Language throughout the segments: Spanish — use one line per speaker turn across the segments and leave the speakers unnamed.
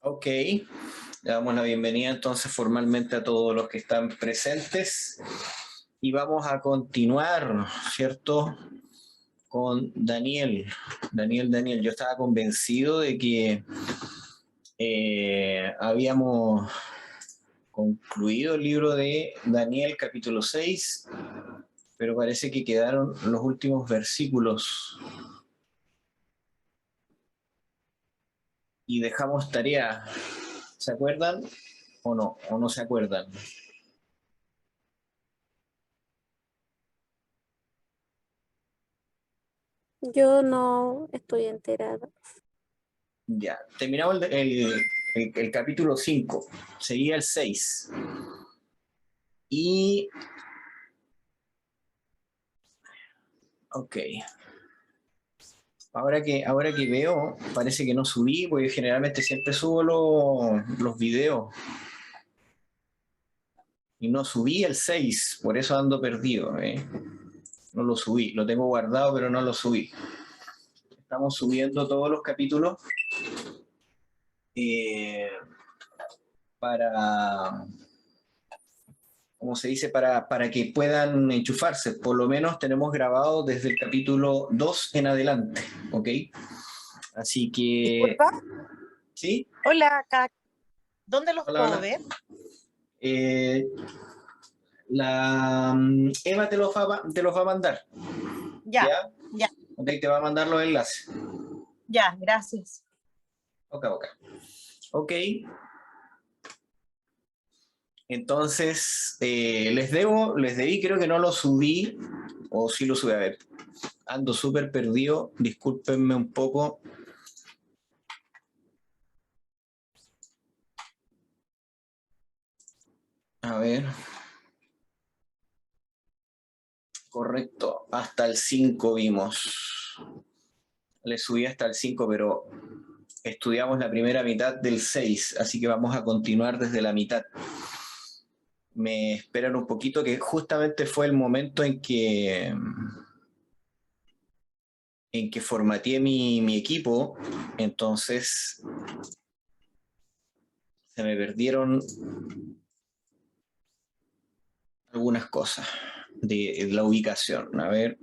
Ok, le damos la bienvenida entonces formalmente a todos los que están presentes y vamos a continuar, ¿cierto? Con Daniel. Daniel, yo estaba convencido de que habíamos concluido el libro de Daniel capítulo 6, pero parece que quedaron los últimos versículos y dejamos tarea. ¿Se acuerdan o no? ¿O no se acuerdan?
Yo no estoy enterada.
Ya, terminamos el capítulo 5, seguía el 6. Y, ok, ahora que veo, parece que no subí, porque generalmente siempre subo los videos. Y no subí el 6, por eso ando perdido. No lo subí, lo tengo guardado, pero no lo subí. Estamos subiendo todos los capítulos eh, para, como se dice, para que puedan enchufarse. Por lo menos tenemos grabado desde el capítulo 2 en adelante, ¿ok? Así que,
Disculpa.
¿sí?
Hola, acá. ¿Dónde los
Hola,
puedo
hola.
ver?
Eva te los va a mandar,
Ya,
¿ya?
ya,
Ok, te va a mandar los enlaces.
ya, gracias.
Ok. Ok, entonces les debí, creo que no lo subí, o sí lo subí, a ver. Ando súper perdido, discúlpenme un poco. A ver. Correcto, hasta el 5 vimos. Le subí hasta el 5, pero estudiamos la primera mitad del 6, así que vamos a continuar desde la mitad. Me esperan un poquito, que justamente fue el momento en que formateé mi equipo, entonces se me perdieron algunas cosas de la ubicación. A ver.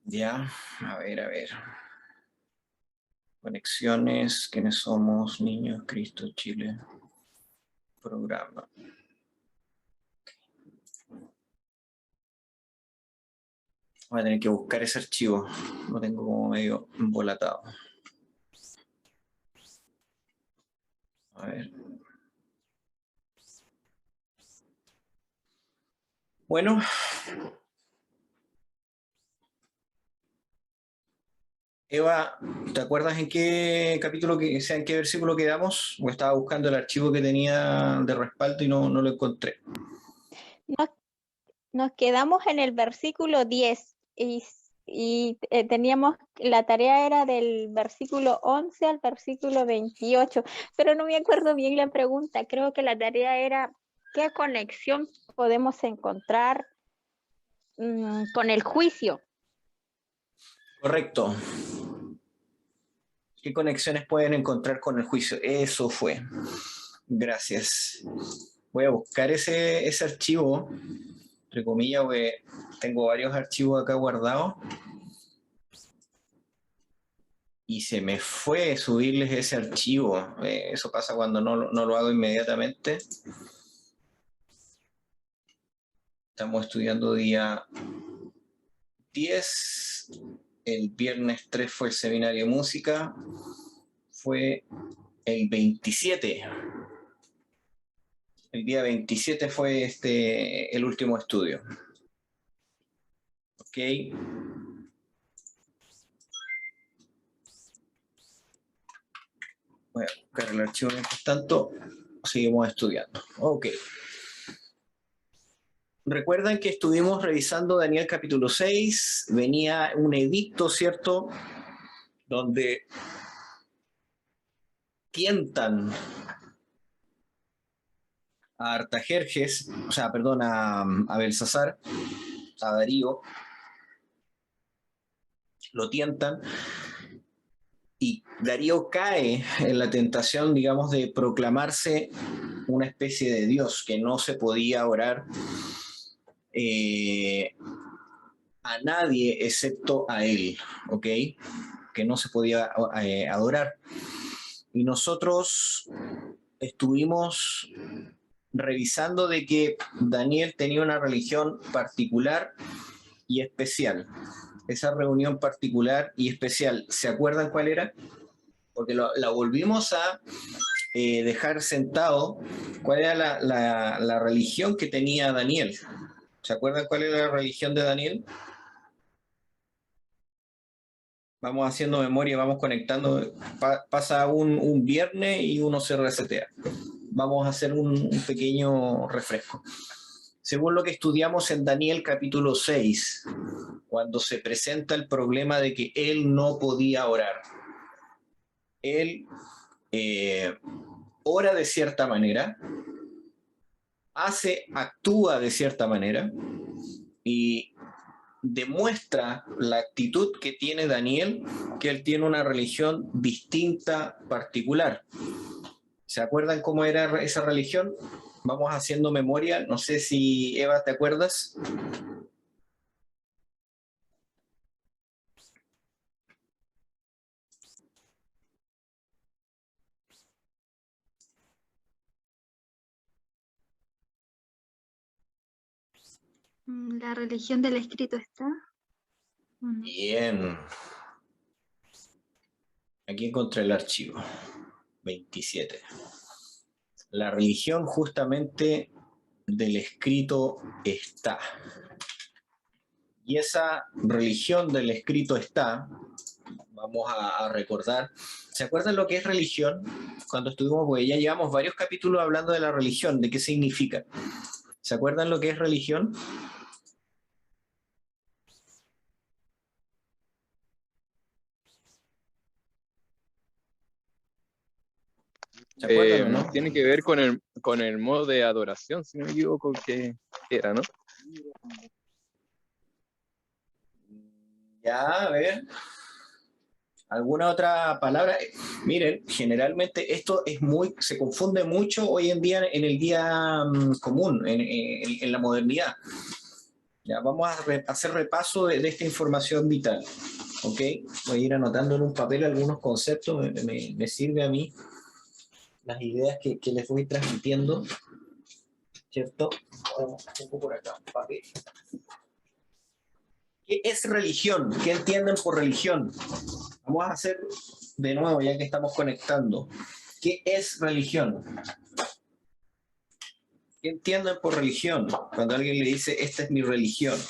Ya, a ver. Conexiones, ¿quiénes somos? Niños, Cristo, Chile. Programa. Voy a tener que buscar ese archivo. Lo tengo como medio embolatado. A ver. Bueno. Eva, ¿te acuerdas en qué capítulo, en qué versículo quedamos? O estaba buscando el archivo que tenía de respaldo y no lo encontré.
Nos, nos quedamos en el versículo 10 y teníamos, la tarea era del versículo 11 al versículo 28, pero no me acuerdo bien la pregunta. Creo que la tarea era ¿qué conexión podemos encontrar con el juicio?
Correcto. ¿Qué conexiones pueden encontrar con el juicio? Eso fue. Gracias. Voy a buscar ese archivo, entre comillas, porque tengo varios archivos acá guardados. Y se me fue subirles ese archivo. Eso pasa cuando no lo hago inmediatamente. Estamos estudiando día 10. El viernes 3 fue el seminario de música. Fue el 27. El día 27 fue el último estudio. Ok. Voy a buscar el archivo mientras tanto. Seguimos estudiando. Ok. Recuerdan que estuvimos revisando Daniel capítulo 6. Venía un edicto, ¿cierto? Donde tientan a Artajerjes, o sea, perdón, a Belsasar, a Darío, lo tientan, y Darío cae en la tentación, digamos, de proclamarse una especie de Dios, que no se podía orar a nadie excepto a él, ¿ok? Que no se podía adorar. Y nosotros estuvimos revisando de que Daniel tenía una religión particular y especial. Esa reunión particular y especial, ¿se acuerdan cuál era? Porque la volvimos a dejar sentado. ¿Cuál era la religión que tenía Daniel? ¿Se acuerdan cuál era la religión de Daniel? Vamos haciendo memoria, vamos conectando. Pasa un viernes y uno se resetea. Vamos a hacer un pequeño refresco. Según lo que estudiamos en Daniel capítulo 6, cuando se presenta el problema de que él no podía orar, él ora de cierta manera, actúa de cierta manera y demuestra la actitud que tiene Daniel, que él tiene una religión distinta, particular. ¿Se acuerdan cómo era esa religión? Vamos haciendo memoria. No sé si, Eva, ¿te acuerdas?
La religión del escrito está.
Bien. Aquí encontré el archivo. 27. La religión justamente del escrito está. Y esa religión del escrito está, vamos a recordar. ¿Se acuerdan lo que es religión? Cuando estuvimos, pues ya llevamos varios capítulos hablando de la religión, de qué significa. ¿Se acuerdan lo que es religión? ¿Se acuerdan o no?
Tiene que ver con el modo de adoración, si no me equivoco, que era, ¿no?
Ya, a ver. ¿Alguna otra palabra? Miren, generalmente esto se confunde mucho hoy en día en el día común, en la modernidad. Ya, vamos a hacer repaso de esta información vital. ¿Ok? Voy a ir anotando en un papel algunos conceptos, me sirve a mí las ideas que les voy transmitiendo, ¿cierto? Un poco por acá, papel. ¿Qué es religión? ¿Qué entienden por religión? Vamos a hacer de nuevo, ya que estamos conectando. ¿Qué es religión? ¿Qué entienden por religión? Cuando alguien le dice, esta es mi religión.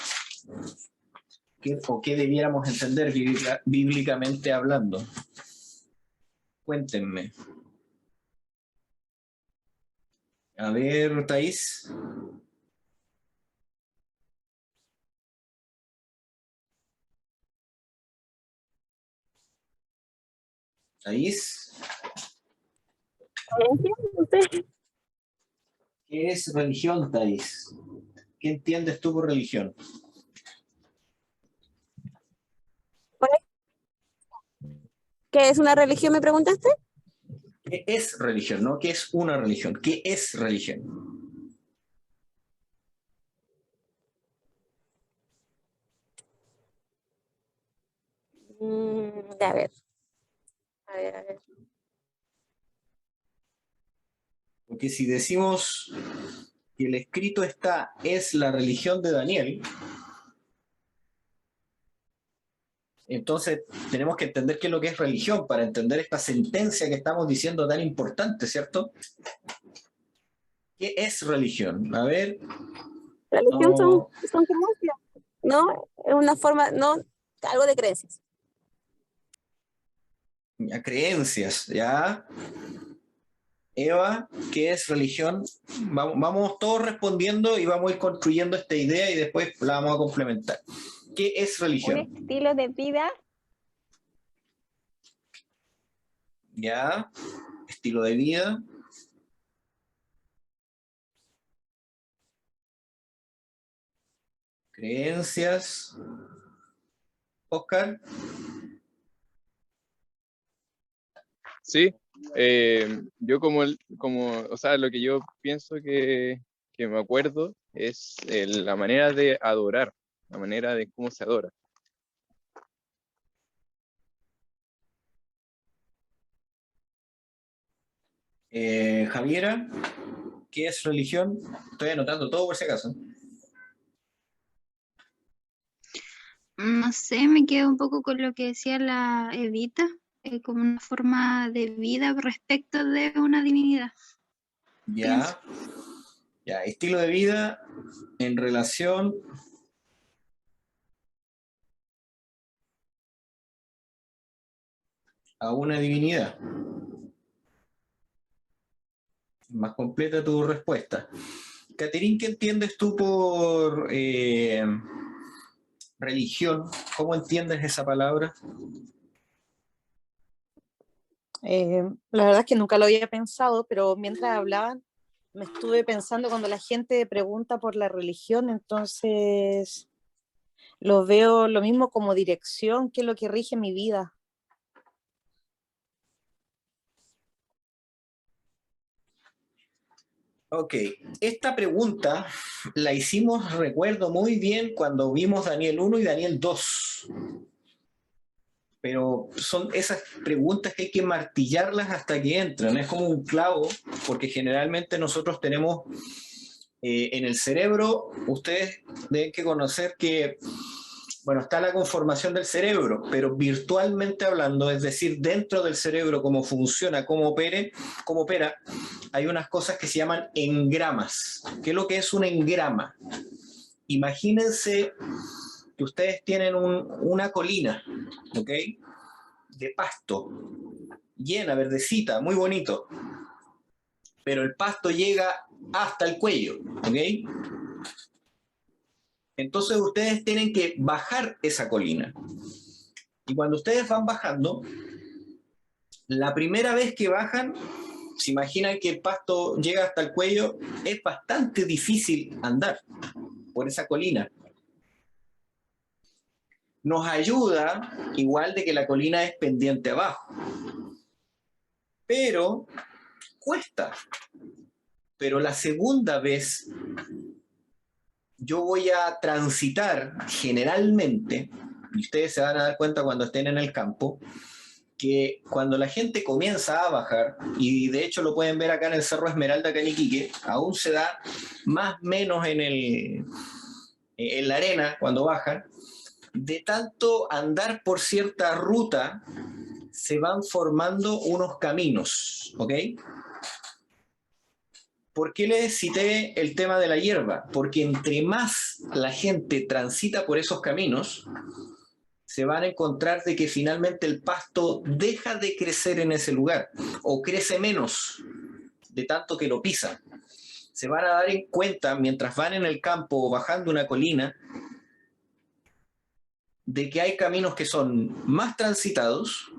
¿O qué debiéramos entender bíblicamente hablando? Cuéntenme. A ver, Thais. Thais. ¿Qué es religión, Thais? ¿Qué entiendes tú por religión?
¿Qué es una religión, me preguntaste?
¿Qué es religión? No, ¿qué es una religión? ¿Qué es religión?
A ver. A ver, a ver.
Porque si decimos que el escrito es la religión de Daniel, entonces tenemos que entender qué es lo que es religión para entender esta sentencia que estamos diciendo tan importante, ¿cierto? ¿Qué es religión? A ver.
Religión
No,
son creencias, ¿no? Es una forma, no, algo de creencias.
ya, creencias, ¿ya? Eva, ¿qué es religión? Vamos todos respondiendo y vamos a ir construyendo esta idea y después la vamos a complementar. ¿Qué es
Un
religión?
estilo de vida.
¿Ya? Estilo de vida. Creencias. Oscar.
Sí, yo o sea, lo que yo pienso que me acuerdo es la manera de adorar, la manera de cómo se adora.
Javiera, ¿qué es religión? Estoy anotando todo por si acaso.
No sé, me quedo un poco con lo que decía la Evita, como una forma de vida respecto de una divinidad. Pienso.
Ya, ya, estilo de vida en relación a una divinidad. Más completa tu respuesta. Caterín, ¿qué entiendes tú por religión? ¿Cómo entiendes esa palabra?
La verdad es que nunca lo había pensado, pero mientras hablaban, me estuve pensando cuando la gente pregunta por la religión, entonces lo veo lo mismo como dirección, que es lo que rige mi vida.
Ok, esta pregunta la hicimos, recuerdo muy bien, cuando vimos Daniel 1 y Daniel 2. Pero son esas preguntas que hay que martillarlas hasta que entran. Es como un clavo, porque generalmente nosotros tenemos en el cerebro, ustedes deben que conocer que, bueno, está la conformación del cerebro, pero virtualmente hablando, es decir, dentro del cerebro, cómo funciona, cómo opera, hay unas cosas que se llaman engramas. ¿Qué es lo que es un engrama? Imagínense que ustedes tienen una colina, ¿ok? De pasto, llena, verdecita, muy bonito. Pero el pasto llega hasta el cuello, ¿ok? Entonces ustedes tienen que bajar esa colina. Y cuando ustedes van bajando, la primera vez que bajan, se imaginan que el pasto llega hasta el cuello, es bastante difícil andar por esa colina. Nos ayuda, igual de que la colina es pendiente abajo, pero cuesta. Pero la segunda vez yo voy a transitar generalmente, y ustedes se van a dar cuenta cuando estén en el campo, que cuando la gente comienza a bajar, y de hecho lo pueden ver acá en el Cerro Esmeralda, acá en Iquique, aún se da más o menos en la arena cuando bajan, de tanto andar por cierta ruta, se van formando unos caminos, ¿ok? ¿Por qué les cité el tema de la hierba? Porque entre más la gente transita por esos caminos, se van a encontrar de que finalmente el pasto deja de crecer en ese lugar o crece menos de tanto que lo pisan. Se van a dar en cuenta mientras van en el campo o bajando una colina de que hay caminos que son más transitados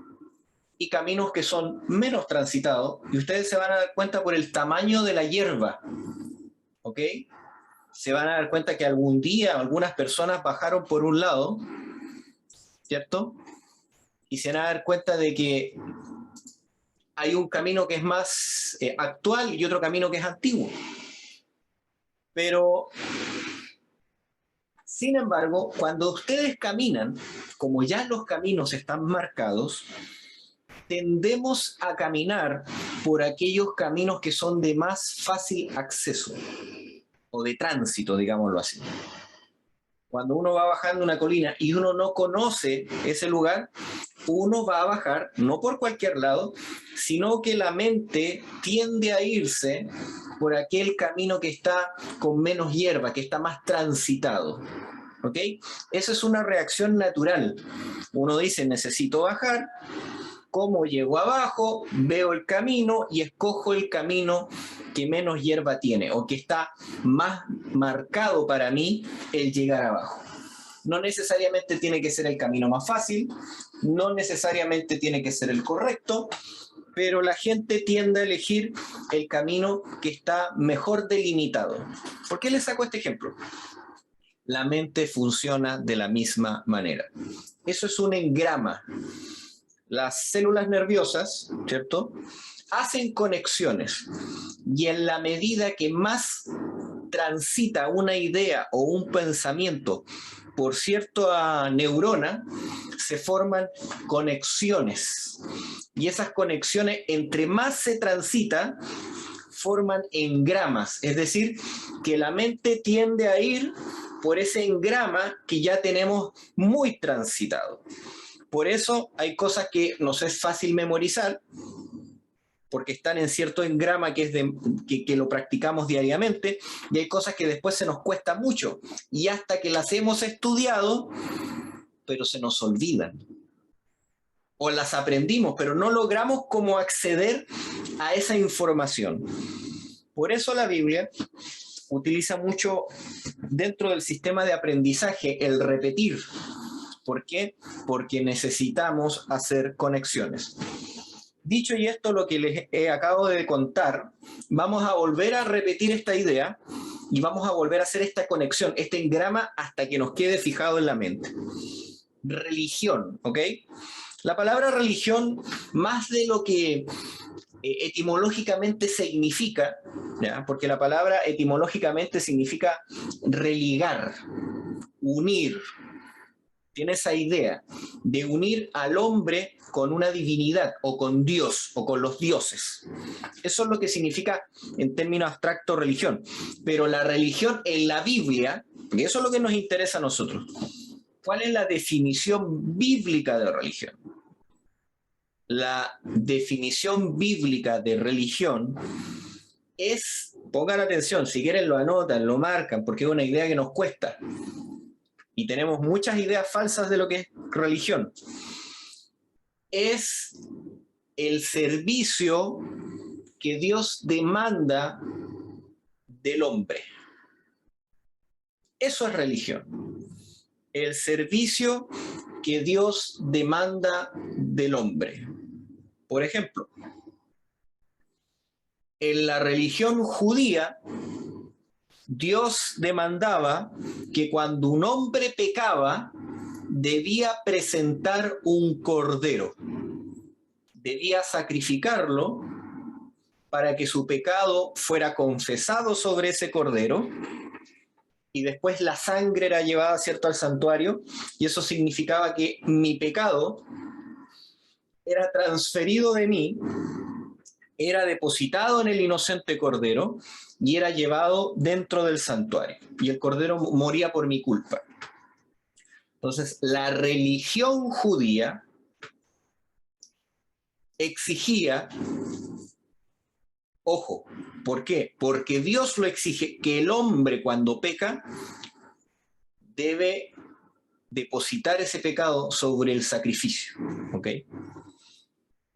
y caminos que son menos transitados, y ustedes se van a dar cuenta por el tamaño de la hierba, ¿ok? Se van a dar cuenta que algún día algunas personas bajaron por un lado, ¿cierto? Y se van a dar cuenta de que hay un camino que es más actual y otro camino que es antiguo. Pero, sin embargo, cuando ustedes caminan, como ya los caminos están marcados, tendemos a caminar por aquellos caminos que son de más fácil acceso o de tránsito, digámoslo así. Cuando uno va bajando una colina y uno no conoce ese lugar, uno va a bajar no por cualquier lado, sino que la mente tiende a irse por aquel camino que está con menos hierba, que está más transitado. ¿Ok? Esa es una reacción natural. Uno dice, necesito bajar. ¿Cómo llego abajo? Veo el camino y escojo el camino que menos hierba tiene o que está más marcado para mí el llegar abajo. No necesariamente tiene que ser el camino más fácil, no necesariamente tiene que ser el correcto, pero la gente tiende a elegir el camino que está mejor delimitado. ¿Por qué les saco este ejemplo? La mente funciona de la misma manera. Eso es un engrama. las células nerviosas, ¿cierto?, hacen conexiones, y en la medida que más transita una idea o un pensamiento por cierta neurona, se forman conexiones. Y esas conexiones, entre más se transita, forman engramas. Es decir, que la mente tiende a ir por ese engrama que ya tenemos muy transitado. Por eso hay cosas que nos es fácil memorizar, porque están en cierto engrama que lo practicamos diariamente, y hay cosas que después se nos cuesta mucho, y hasta que las hemos estudiado, pero se nos olvidan. O las aprendimos, pero no logramos cómo acceder a esa información. Por eso la Biblia utiliza mucho dentro del sistema de aprendizaje el repetir. ¿Por qué? Porque necesitamos hacer conexiones. Dicho y esto, lo que les acabo de contar, vamos a volver a repetir esta idea y vamos a volver a hacer esta conexión, este engrama, hasta que nos quede fijado en la mente. Religión, ¿ok? La palabra religión, más de lo que etimológicamente significa, ¿ya?, porque la palabra etimológicamente significa religar, unir. Tiene esa idea de unir al hombre con una divinidad o con Dios o con los dioses. Eso es lo que significa en términos abstractos religión. Pero la religión en la Biblia, y eso es lo que nos interesa a nosotros, ¿cuál es la definición bíblica de religión? La definición bíblica de religión es, pongan atención, si quieren lo anotan, lo marcan, porque es una idea que nos cuesta. Y tenemos muchas ideas falsas de lo que es religión. Es el servicio que Dios demanda del hombre. Eso es religión. El servicio que Dios demanda del hombre. Por ejemplo, en la religión judía, Dios demandaba que cuando un hombre pecaba, debía presentar un cordero. Debía sacrificarlo para que su pecado fuera confesado sobre ese cordero, y después la sangre era llevada, ¿cierto?, al santuario, y eso significaba que mi pecado era transferido de mí, era depositado en el inocente cordero y era llevado dentro del santuario, y el cordero moría por mi culpa. Entonces, la religión judía exigía, ojo, ¿por qué? Porque Dios lo exige, que el hombre cuando peca debe depositar ese pecado sobre el sacrificio, ¿ok?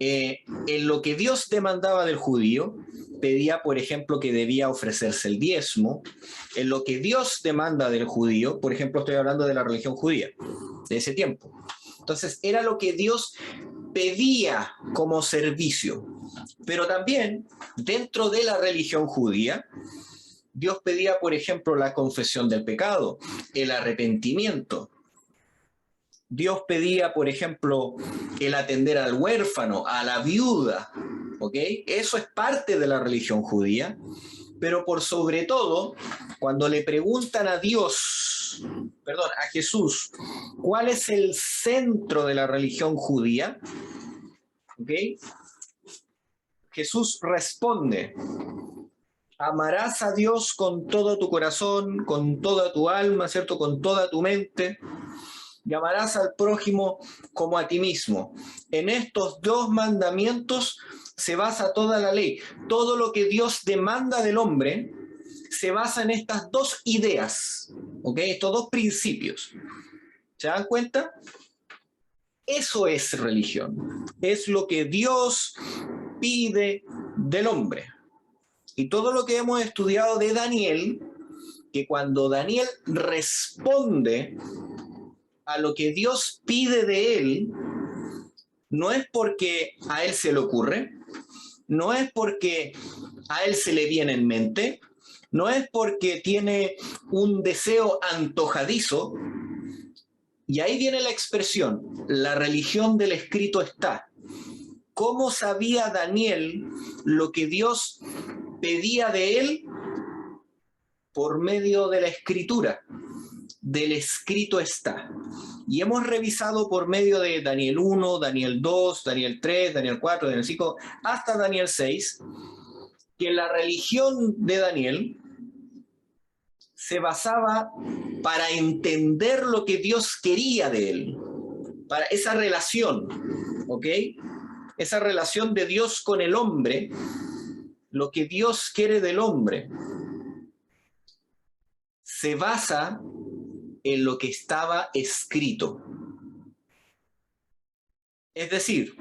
En lo que Dios demandaba del judío, pedía, por ejemplo, que debía ofrecerse el diezmo. En lo que Dios demanda del judío, por ejemplo, estoy hablando de la religión judía, de ese tiempo. Entonces, era lo que Dios pedía como servicio. Pero también, dentro de la religión judía, Dios pedía, por ejemplo, la confesión del pecado, el arrepentimiento. Dios pedía, por ejemplo, el atender al huérfano, a la viuda, ¿ok? Eso es parte de la religión judía, pero por sobre todo, cuando le preguntan a Jesús, ¿cuál es el centro de la religión judía? ¿Ok? Jesús responde: amarás a Dios con todo tu corazón, con toda tu alma, ¿cierto?, con toda tu mente. Y amarás al prójimo como a ti mismo. En estos dos mandamientos se basa toda la ley. Todo lo que Dios demanda del hombre se basa en estas dos ideas, ¿ok? Estos dos principios. ¿Se dan cuenta? Eso es religión. Es lo que Dios pide del hombre. Y todo lo que hemos estudiado de Daniel, que cuando Daniel responde a lo que Dios pide de él, no es porque a él se le ocurre, no es porque a él se le viene en mente, no es porque tiene un deseo antojadizo, Y ahí viene la expresión, la religión del escrito está. ¿Cómo sabía Daniel lo que Dios pedía de él? Por medio de la escritura, del escrito está. Y hemos revisado por medio de Daniel 1, Daniel 2, Daniel 3, Daniel 4, Daniel 5, hasta Daniel 6, que la religión de Daniel se basaba para entender lo que Dios quería de él, para esa relación, ¿ok? Esa relación de Dios con el hombre, lo que Dios quiere del hombre, se basa en lo que estaba escrito. Es decir,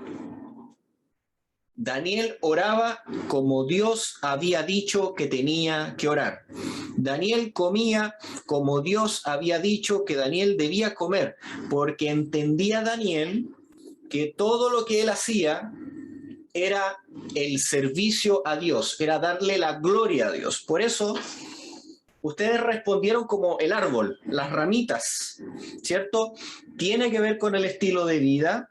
Daniel oraba como Dios había dicho que tenía que orar. Daniel comía como Dios había dicho que Daniel debía comer, porque entendía Daniel que todo lo que él hacía era el servicio a Dios, era darle la gloria a Dios. Por eso ustedes respondieron como el árbol, las ramitas, ¿cierto? Tiene que ver con el estilo de vida,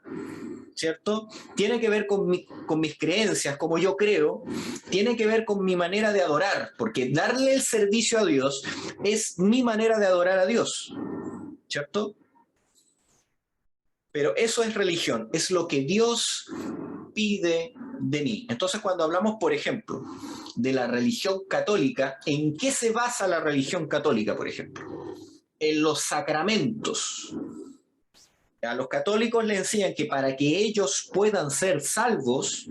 ¿cierto? Tiene que ver con mis creencias, como yo creo, tiene que ver con mi manera de adorar, porque darle el servicio a Dios es mi manera de adorar a Dios, ¿cierto? Pero eso es religión, es lo que Dios pide de mí. Entonces, cuando hablamos, por ejemplo, de la religión católica, ¿en qué se basa la religión católica, por ejemplo? En los sacramentos. A los católicos les enseñan que para que ellos puedan ser salvos,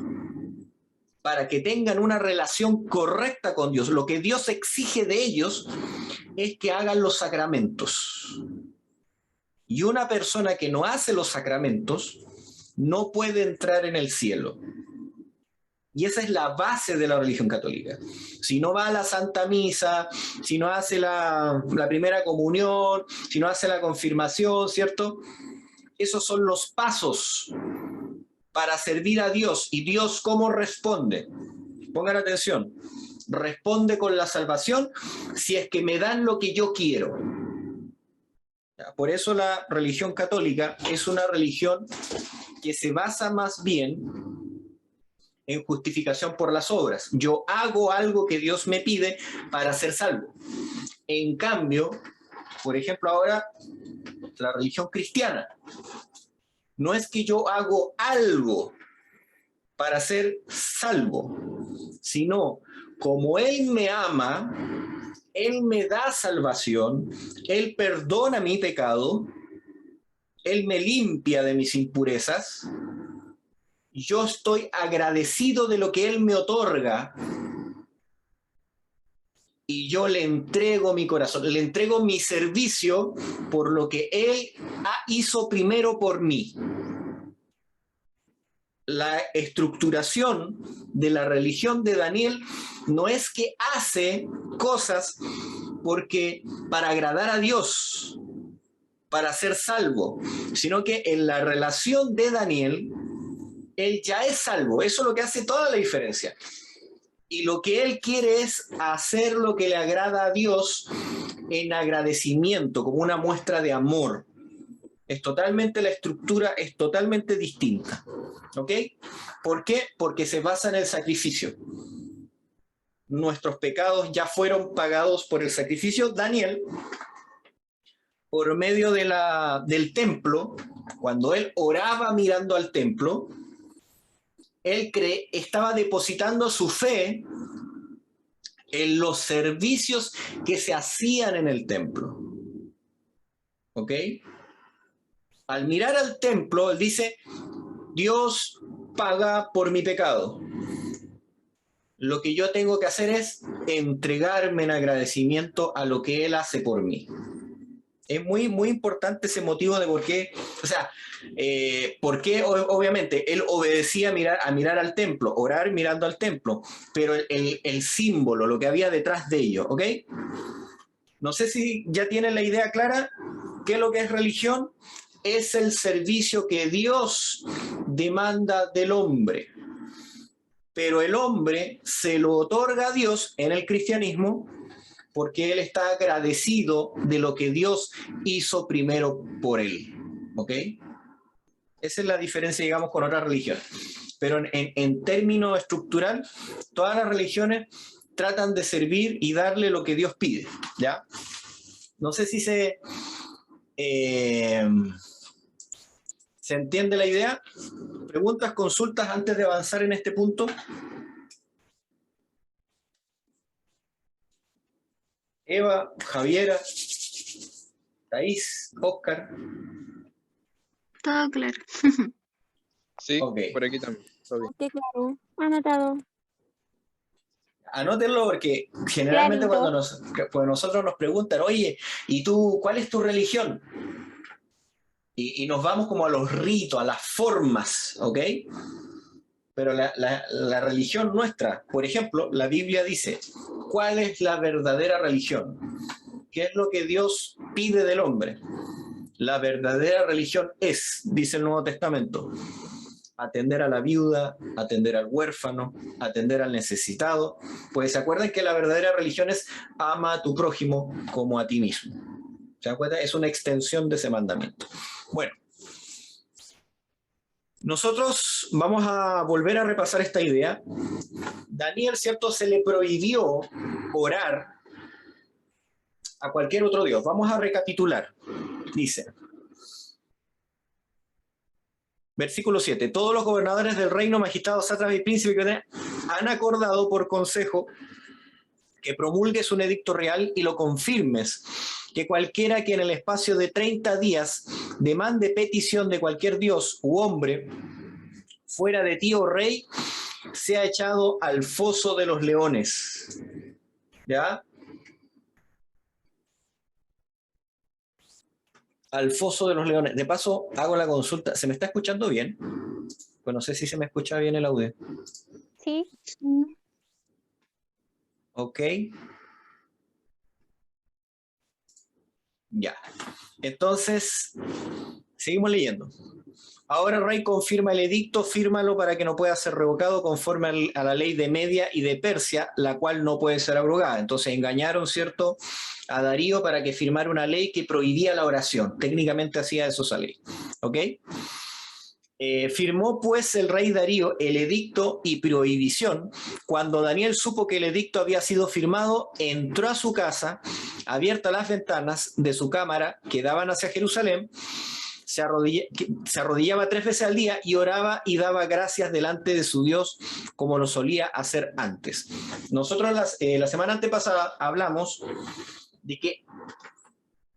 para que tengan una relación correcta con Dios, lo que Dios exige de ellos es que hagan los sacramentos. Y una persona que no hace los sacramentos no puede entrar en el cielo. Y esa es la base de la religión católica. Si no va a la Santa Misa, si no hace la primera comunión, si no hace la confirmación, ¿cierto? Esos son los pasos para servir a Dios. ¿Y Dios cómo responde? Pongan atención. Responde con la salvación si es que me dan lo que yo quiero. Por eso la religión católica es una religión que se basa más bien en justificación por las obras. Yo hago algo que Dios me pide para ser salvo. En cambio, por ejemplo, ahora la religión cristiana, no es que yo hago algo para ser salvo, sino como Él me ama, Él me da salvación, Él perdona mi pecado, Él me limpia de mis impurezas, yo estoy agradecido de lo que Él me otorga y yo le entrego mi corazón, le entrego mi servicio por lo que Él hizo primero por mí. La estructuración de la religión de Daniel no es que hace cosas porque para agradar a Dios, para ser salvo, sino que en la relación de Daniel, él ya es salvo. Eso es lo que hace toda la diferencia. Y lo que él quiere es hacer lo que le agrada a Dios en agradecimiento, como una muestra de amor. Es totalmente, la estructura es totalmente distinta. ¿Ok? ¿Por qué? Porque se basa en el sacrificio. Nuestros pecados ya fueron pagados por el sacrificio. Daniel, por medio del templo, cuando él oraba mirando al templo, él estaba depositando su fe en los servicios que se hacían en el templo. ¿Ok? Al mirar al templo, él dice, Dios paga por mi pecado. Lo que yo tengo que hacer es entregarme en agradecimiento a lo que Él hace por mí. Es muy, muy importante ese motivo de por qué, o sea, por qué obviamente Él obedecía a mirar al templo, orar mirando al templo, pero el símbolo, lo que había detrás de ello, ¿ok? No sé si ya tienen la idea clara. ¿Qué es lo que es religión? Es el servicio que Dios demanda del hombre. Pero el hombre se lo otorga a Dios en el cristianismo porque él está agradecido de lo que Dios hizo primero por él. ¿ok? Esa es la diferencia, digamos, con otras religiones. Pero en términos estructural, todas las religiones tratan de servir y darle lo que Dios pide, ¿ya? No sé si se entiende la idea. ¿Preguntas, consultas antes de avanzar en este punto? Eva, Javiera, Thais, Oscar.
Todo claro.
Sí,
Ok.
por aquí también. Todo bien.
Qué claro. Anotado.
Anótenlo porque generalmente
Clarito.
cuando nosotros nos preguntan, oye, ¿y tú cuál es tu religión? Y nos vamos como a los ritos, a las formas, ¿ok? Pero la religión nuestra, por ejemplo, la Biblia dice, ¿cuál es la verdadera religión? ¿Qué es lo que Dios pide del hombre? La verdadera religión es, dice el Nuevo Testamento, atender a la viuda, atender al huérfano, atender al necesitado. Pues se acuerdan que la verdadera religión es ama a tu prójimo como a ti mismo. ¿Se acuerdan? Es una extensión de ese mandamiento. Bueno, nosotros vamos a volver a repasar esta idea. Daniel, ¿cierto? Se le prohibió orar a cualquier otro dios. Vamos a recapitular. Dice, versículo 7, todos los gobernadores del reino, magistrados, sátrapas y príncipes han acordado por consejo que promulgues un edicto real y lo confirmes, que cualquiera que en el espacio de 30 días demande petición de cualquier dios u hombre fuera de ti, oh rey, sea echado al foso de los leones. ¿Ya? Al foso de los leones. De paso, hago la consulta. ¿Se me está escuchando bien? Pues no sé si se me escucha bien el audio.
Sí.
Ok. Ya. Entonces, seguimos leyendo. Ahora, rey, confirma el edicto, fírmalo para que no pueda ser revocado conforme a la ley de Media y de Persia, la cual no puede ser abrogada. Entonces engañaron, ¿cierto?, a Darío para que firmara una ley que prohibía la oración. Técnicamente hacía eso esa ley. ¿Ok? Firmó pues el rey Darío el edicto y prohibición. Cuando Daniel supo que el edicto había sido firmado, entró a su casa, abiertas las ventanas de su cámara que daban hacia Jerusalén, se arrodillaba 3 veces al día y oraba y daba gracias delante de su Dios como lo solía hacer antes. Nosotros la semana antepasada hablamos de que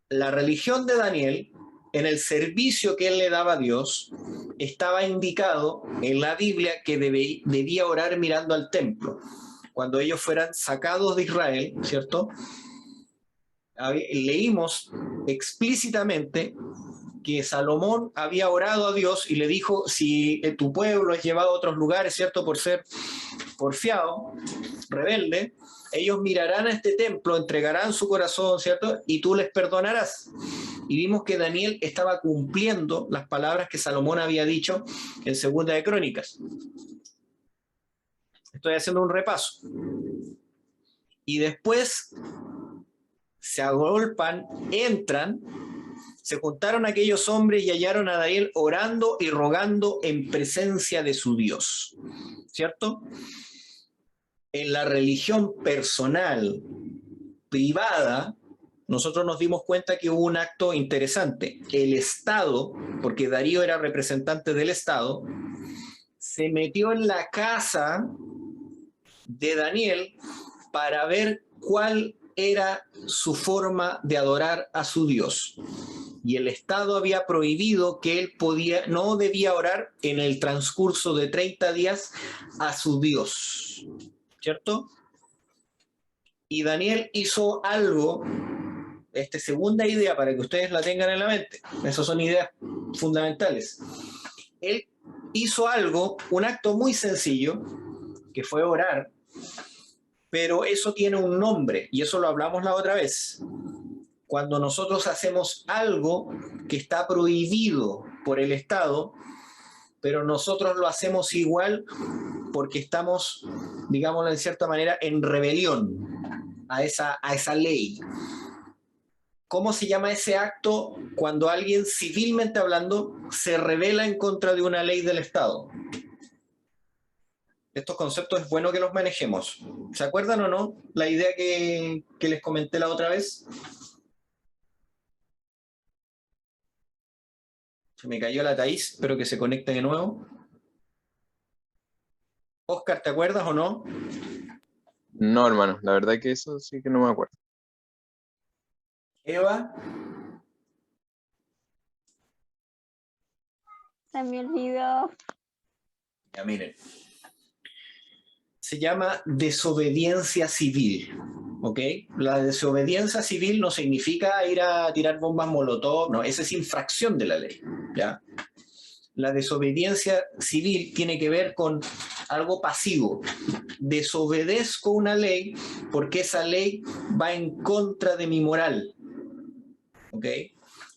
la religión de Daniel, en el servicio que él le daba a Dios, estaba indicado en la Biblia que debía orar mirando al templo. Cuando ellos fueran sacados de Israel, ¿cierto? Leímos explícitamente que Salomón había orado a Dios y le dijo, si tu pueblo es llevado a otros lugares, ¿cierto?, por ser porfiado, rebelde, ellos mirarán a este templo, entregarán su corazón, ¿cierto?, y tú les perdonarás. Y vimos que Daniel estaba cumpliendo las palabras que Salomón había dicho en Segunda de Crónicas. Estoy haciendo un repaso. Y después se agolpan, entran, se juntaron aquellos hombres y hallaron a Daniel orando y rogando en presencia de su Dios. ¿Cierto? En la religión personal, privada, nosotros nos dimos cuenta que hubo un acto interesante. El Estado, porque Darío era representante del Estado, se metió en la casa de Daniel para ver cuál era su forma de adorar a su Dios. Y el Estado había prohibido que él no debía orar en el transcurso de 30 días a su Dios. ¿Cierto? Y Daniel hizo algo, segunda idea para que ustedes la tengan en la mente. Esas son ideas fundamentales. Él hizo algo, un acto muy sencillo, que fue orar, pero eso tiene un nombre, y eso lo hablamos la otra vez. Cuando nosotros hacemos algo que está prohibido por el Estado, pero nosotros lo hacemos igual porque estamos, digámoslo en cierta manera, en rebelión a esa ley. ¿Cómo se llama ese acto cuando alguien civilmente hablando se rebela en contra de una ley del Estado? Estos conceptos es bueno que los manejemos. ¿Se acuerdan o no la idea que les comenté la otra vez? Se me cayó la Thaís, espero que se conecte de nuevo. Oscar, ¿te acuerdas o no?
No, hermano, la verdad que eso sí que no me acuerdo.
Eva,
Se me olvidó.
ya miren. Se llama desobediencia civil, ¿ok? La desobediencia civil no significa ir a tirar bombas molotov, no, esa es infracción de la ley, ¿ya? La desobediencia civil tiene que ver con algo pasivo. Desobedezco una ley porque esa ley va en contra de mi moral, ¿ok?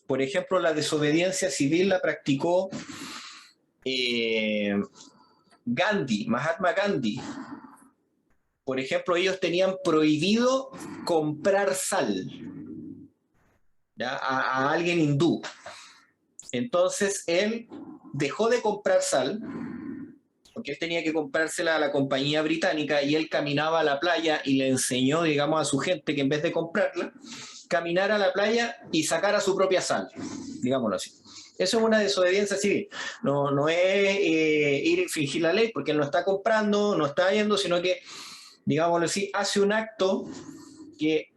Por ejemplo, la desobediencia civil la practicó Gandhi, Mahatma Gandhi. Por ejemplo, ellos tenían prohibido comprar sal, ¿ya? A alguien hindú. Entonces él dejó de comprar sal, porque él tenía que comprársela a la compañía británica, y él caminaba a la playa y le enseñó, digamos, a su gente que en vez de comprarla, caminar a la playa y sacar a su propia sal, digámoslo así. Eso es una desobediencia civil. No es ir a infringir la ley, porque él no está comprando, no está yendo, sino que, digámoslo así, hace un acto que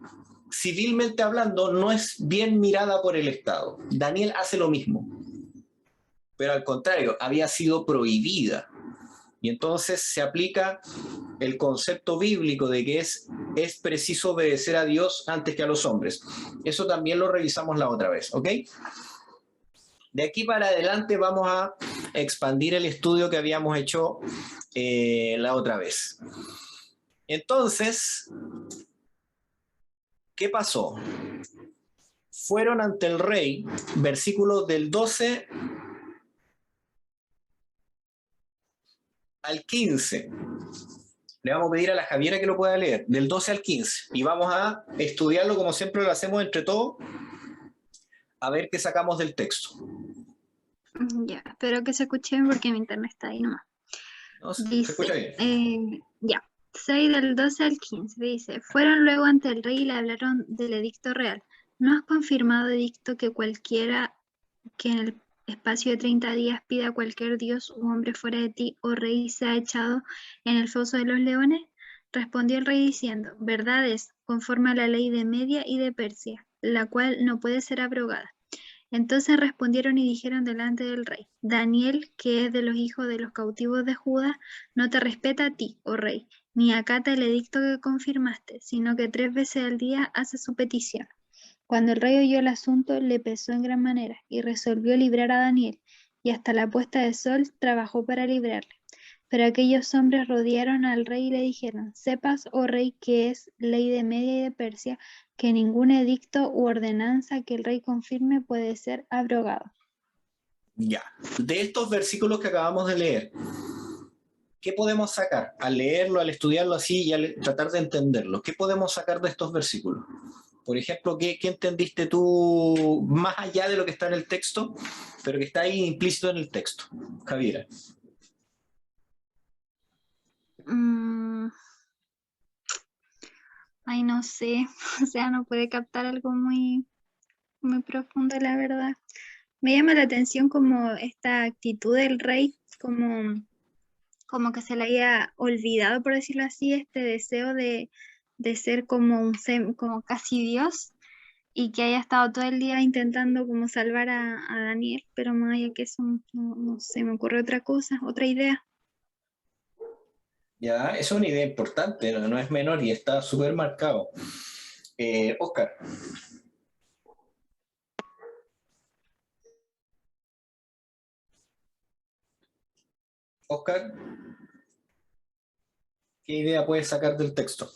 civilmente hablando no es bien mirada por el Estado. Daniel hace lo mismo, pero al contrario, había sido prohibida. Y entonces se aplica el concepto bíblico de que es preciso obedecer a Dios antes que a los hombres. Eso también lo revisamos la otra vez, ¿ok? De aquí para adelante vamos a expandir el estudio que habíamos hecho la otra vez. Entonces, ¿qué pasó? Fueron ante el rey, versículos del 12 al 15. Le vamos a pedir a la Javiera que lo pueda leer, del 12 al 15. Y vamos a estudiarlo como siempre lo hacemos entre todos, a ver qué sacamos del texto.
Ya, espero que se escuche bien porque mi internet está ahí nomás.
¿No? ¿Se
Dice,
escucha bien?
ya, 6 del 12 al 15, dice, fueron luego ante el rey y le hablaron del edicto real. ¿No has confirmado, edicto, que cualquiera que en el espacio de 30 días pida a cualquier dios u hombre fuera de ti, oh rey, sea echado en el foso de los leones? Respondió el rey diciendo, verdad es, conforme a la ley de Media y de Persia, la cual no puede ser abrogada. Entonces respondieron y dijeron delante del rey, Daniel, que es de los hijos de los cautivos de Judá, no te respeta a ti, oh rey, ni acata el edicto que confirmaste, sino que 3 veces al día hace su petición. Cuando el rey oyó el asunto, le pesó en gran manera, y resolvió librar a Daniel, y hasta la puesta de sol trabajó para librarle. Pero aquellos hombres rodearon al rey y le dijeron, sepas, oh rey, que es ley de Media y de Persia, que ningún edicto u ordenanza que el rey confirme puede ser abrogado.
Ya. De estos versículos que acabamos de leer, ¿qué podemos sacar? Al leerlo, al estudiarlo así y al tratar de entenderlo, ¿qué podemos sacar de estos versículos? Por ejemplo, ¿qué entendiste tú más allá de lo que está en el texto, pero que está ahí implícito en el texto? Javiera.
Ay, no sé, o sea, no puede captar algo muy, muy profundo, la verdad. Me llama la atención como esta actitud del rey, como que se le haya olvidado, por decirlo así, este deseo de ser como como casi Dios, y que haya estado todo el día intentando como salvar a Daniel, pero más allá que eso, no sé, me ocurre otra cosa, otra idea.
Ya, eso es una idea importante, no es menor y está súper marcado. Oscar. Oscar, ¿qué idea puedes sacar del texto?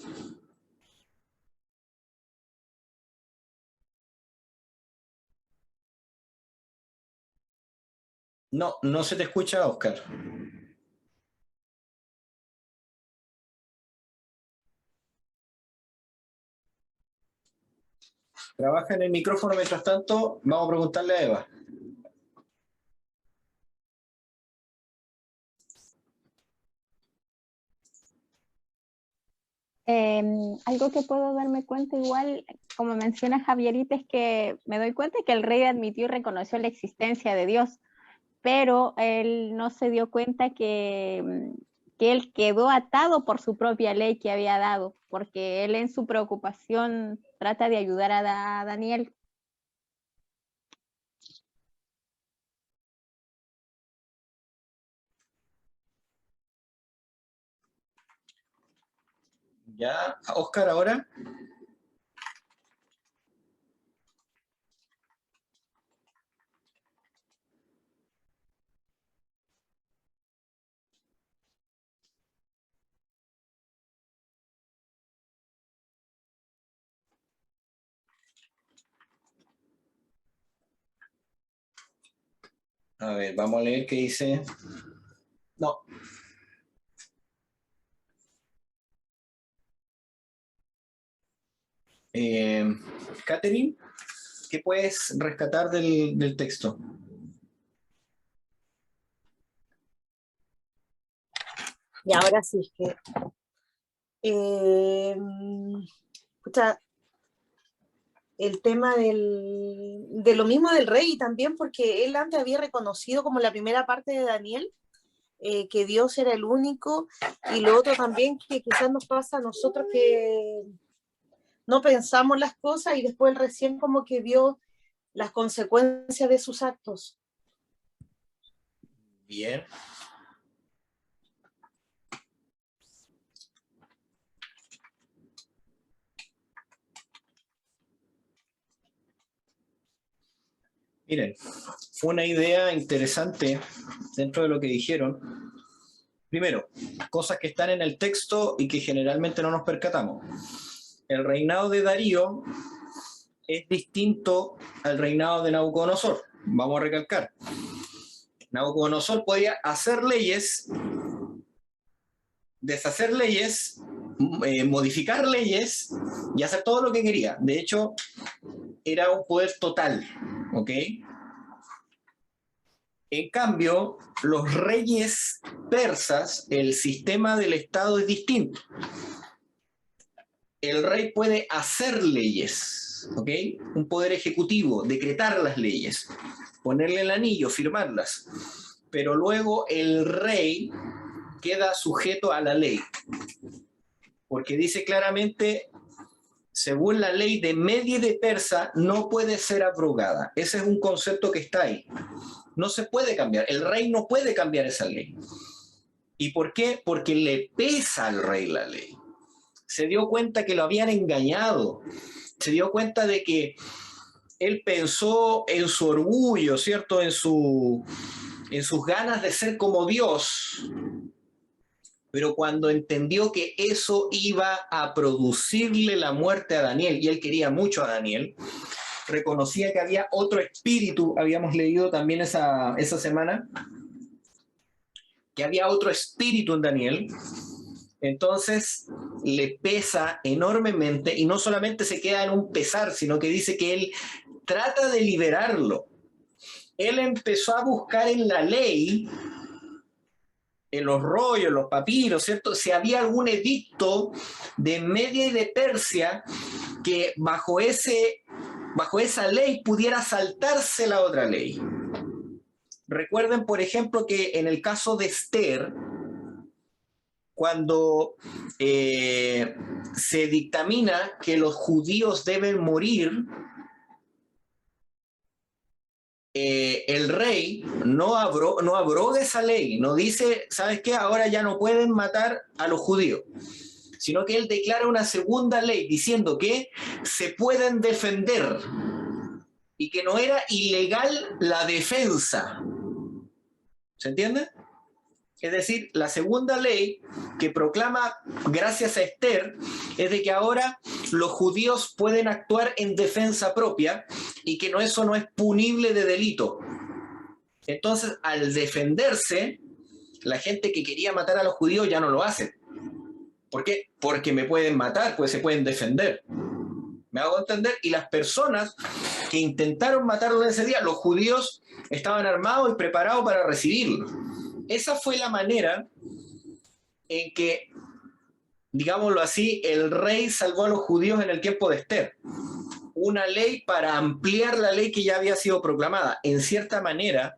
No, no se te escucha, Oscar. Trabaja en el micrófono, mientras tanto, vamos a preguntarle a Eva.
Algo que puedo darme cuenta igual, como menciona Javierita, es que me doy cuenta que el rey admitió y reconoció la existencia de Dios, pero él no se dio cuenta que él quedó atado por su propia ley que había dado, porque él en su preocupación trata de ayudar a Daniel.
Ya, Oscar, ahora. A ver, vamos a leer qué dice. No. Catherine, ¿qué puedes rescatar del texto?
Y ahora sí, es que escucha, el tema de lo mismo del rey también, porque él antes había reconocido como la primera parte de Daniel, que Dios era el único, y lo otro también que quizás nos pasa a nosotros que no pensamos las cosas y después recién como que vio las consecuencias de sus actos.
Bien. Miren, fue una idea interesante dentro de lo que dijeron. Primero, cosas que están en el texto y que generalmente no nos percatamos. El reinado de Darío es distinto al reinado de Nabucodonosor. Vamos a recalcar. Nabucodonosor podía hacer leyes, deshacer leyes, modificar leyes y hacer todo lo que quería. De hecho, era un poder total, ¿ok? En cambio, los reyes persas, el sistema del Estado es distinto. El rey puede hacer leyes, ¿ok? Un poder ejecutivo, decretar las leyes, ponerle el anillo, firmarlas. Pero luego el rey queda sujeto a la ley. Porque dice claramente, según la ley de Media y de Persa, no puede ser abrogada. Ese es un concepto que está ahí. No se puede cambiar. El rey no puede cambiar esa ley. ¿Y por qué? Porque le pesa al rey la ley. Se dio cuenta que lo habían engañado. Se dio cuenta de que él pensó en su orgullo, ¿cierto? En sus ganas de ser como Dios. Pero cuando entendió que eso iba a producirle la muerte a Daniel, y él quería mucho a Daniel, reconocía que había otro espíritu, habíamos leído también esa semana, que había otro espíritu en Daniel, entonces le pesa enormemente, y no solamente se queda en un pesar, sino que dice que él trata de liberarlo. Él empezó a buscar en la ley, en los rollos, los papiros, ¿cierto? Si había algún edicto de Media y de Persia que bajo esa ley pudiera saltarse la otra ley. Recuerden, por ejemplo, que en el caso de Esther, cuando se dictamina que los judíos deben morir, el rey no abroga esa ley, no dice, ¿sabes qué? Ahora ya no pueden matar a los judíos, sino que él declara una segunda ley diciendo que se pueden defender y que no era ilegal la defensa. ¿Se entiende? Es decir, la segunda ley que proclama gracias a Esther es de que ahora los judíos pueden actuar en defensa propia y que eso no es punible de delito. Entonces, al defenderse, la gente que quería matar a los judíos ya no lo hace. ¿Por qué? Porque me pueden matar, pues se pueden defender. ¿Me hago entender? Y las personas que intentaron matarlo en ese día, los judíos estaban armados y preparados para recibirlo. Esa fue la manera en que, digámoslo así, el rey salvó a los judíos en el tiempo de Esther. Una ley para ampliar la ley que ya había sido proclamada. En cierta manera,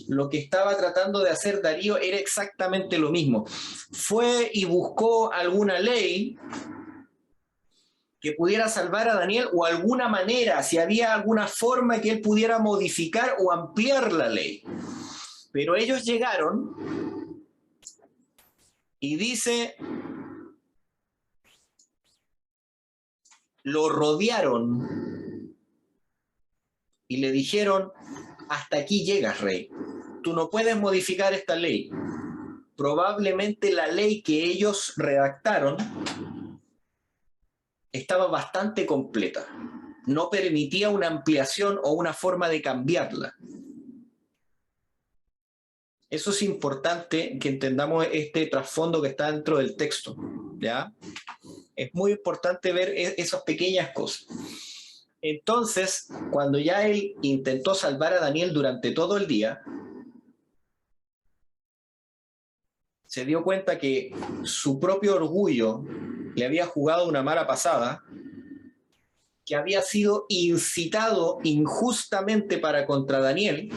lo que estaba tratando de hacer Darío era exactamente lo mismo. Fue y buscó alguna ley que pudiera salvar a Daniel, o alguna manera, si había alguna forma que él pudiera modificar o ampliar la ley. Pero ellos llegaron y dice, lo rodearon y le dijeron, hasta aquí llegas, rey. Tú no puedes modificar esta ley. Probablemente la ley que ellos redactaron estaba bastante completa. No permitía una ampliación o una forma de cambiarla. Eso es importante que entendamos este trasfondo que está dentro del texto, ¿ya? Es muy importante ver esas pequeñas cosas. Entonces, cuando ya él intentó salvar a Daniel durante todo el día, se dio cuenta que su propio orgullo le había jugado una mala pasada, que había sido incitado injustamente para contra Daniel,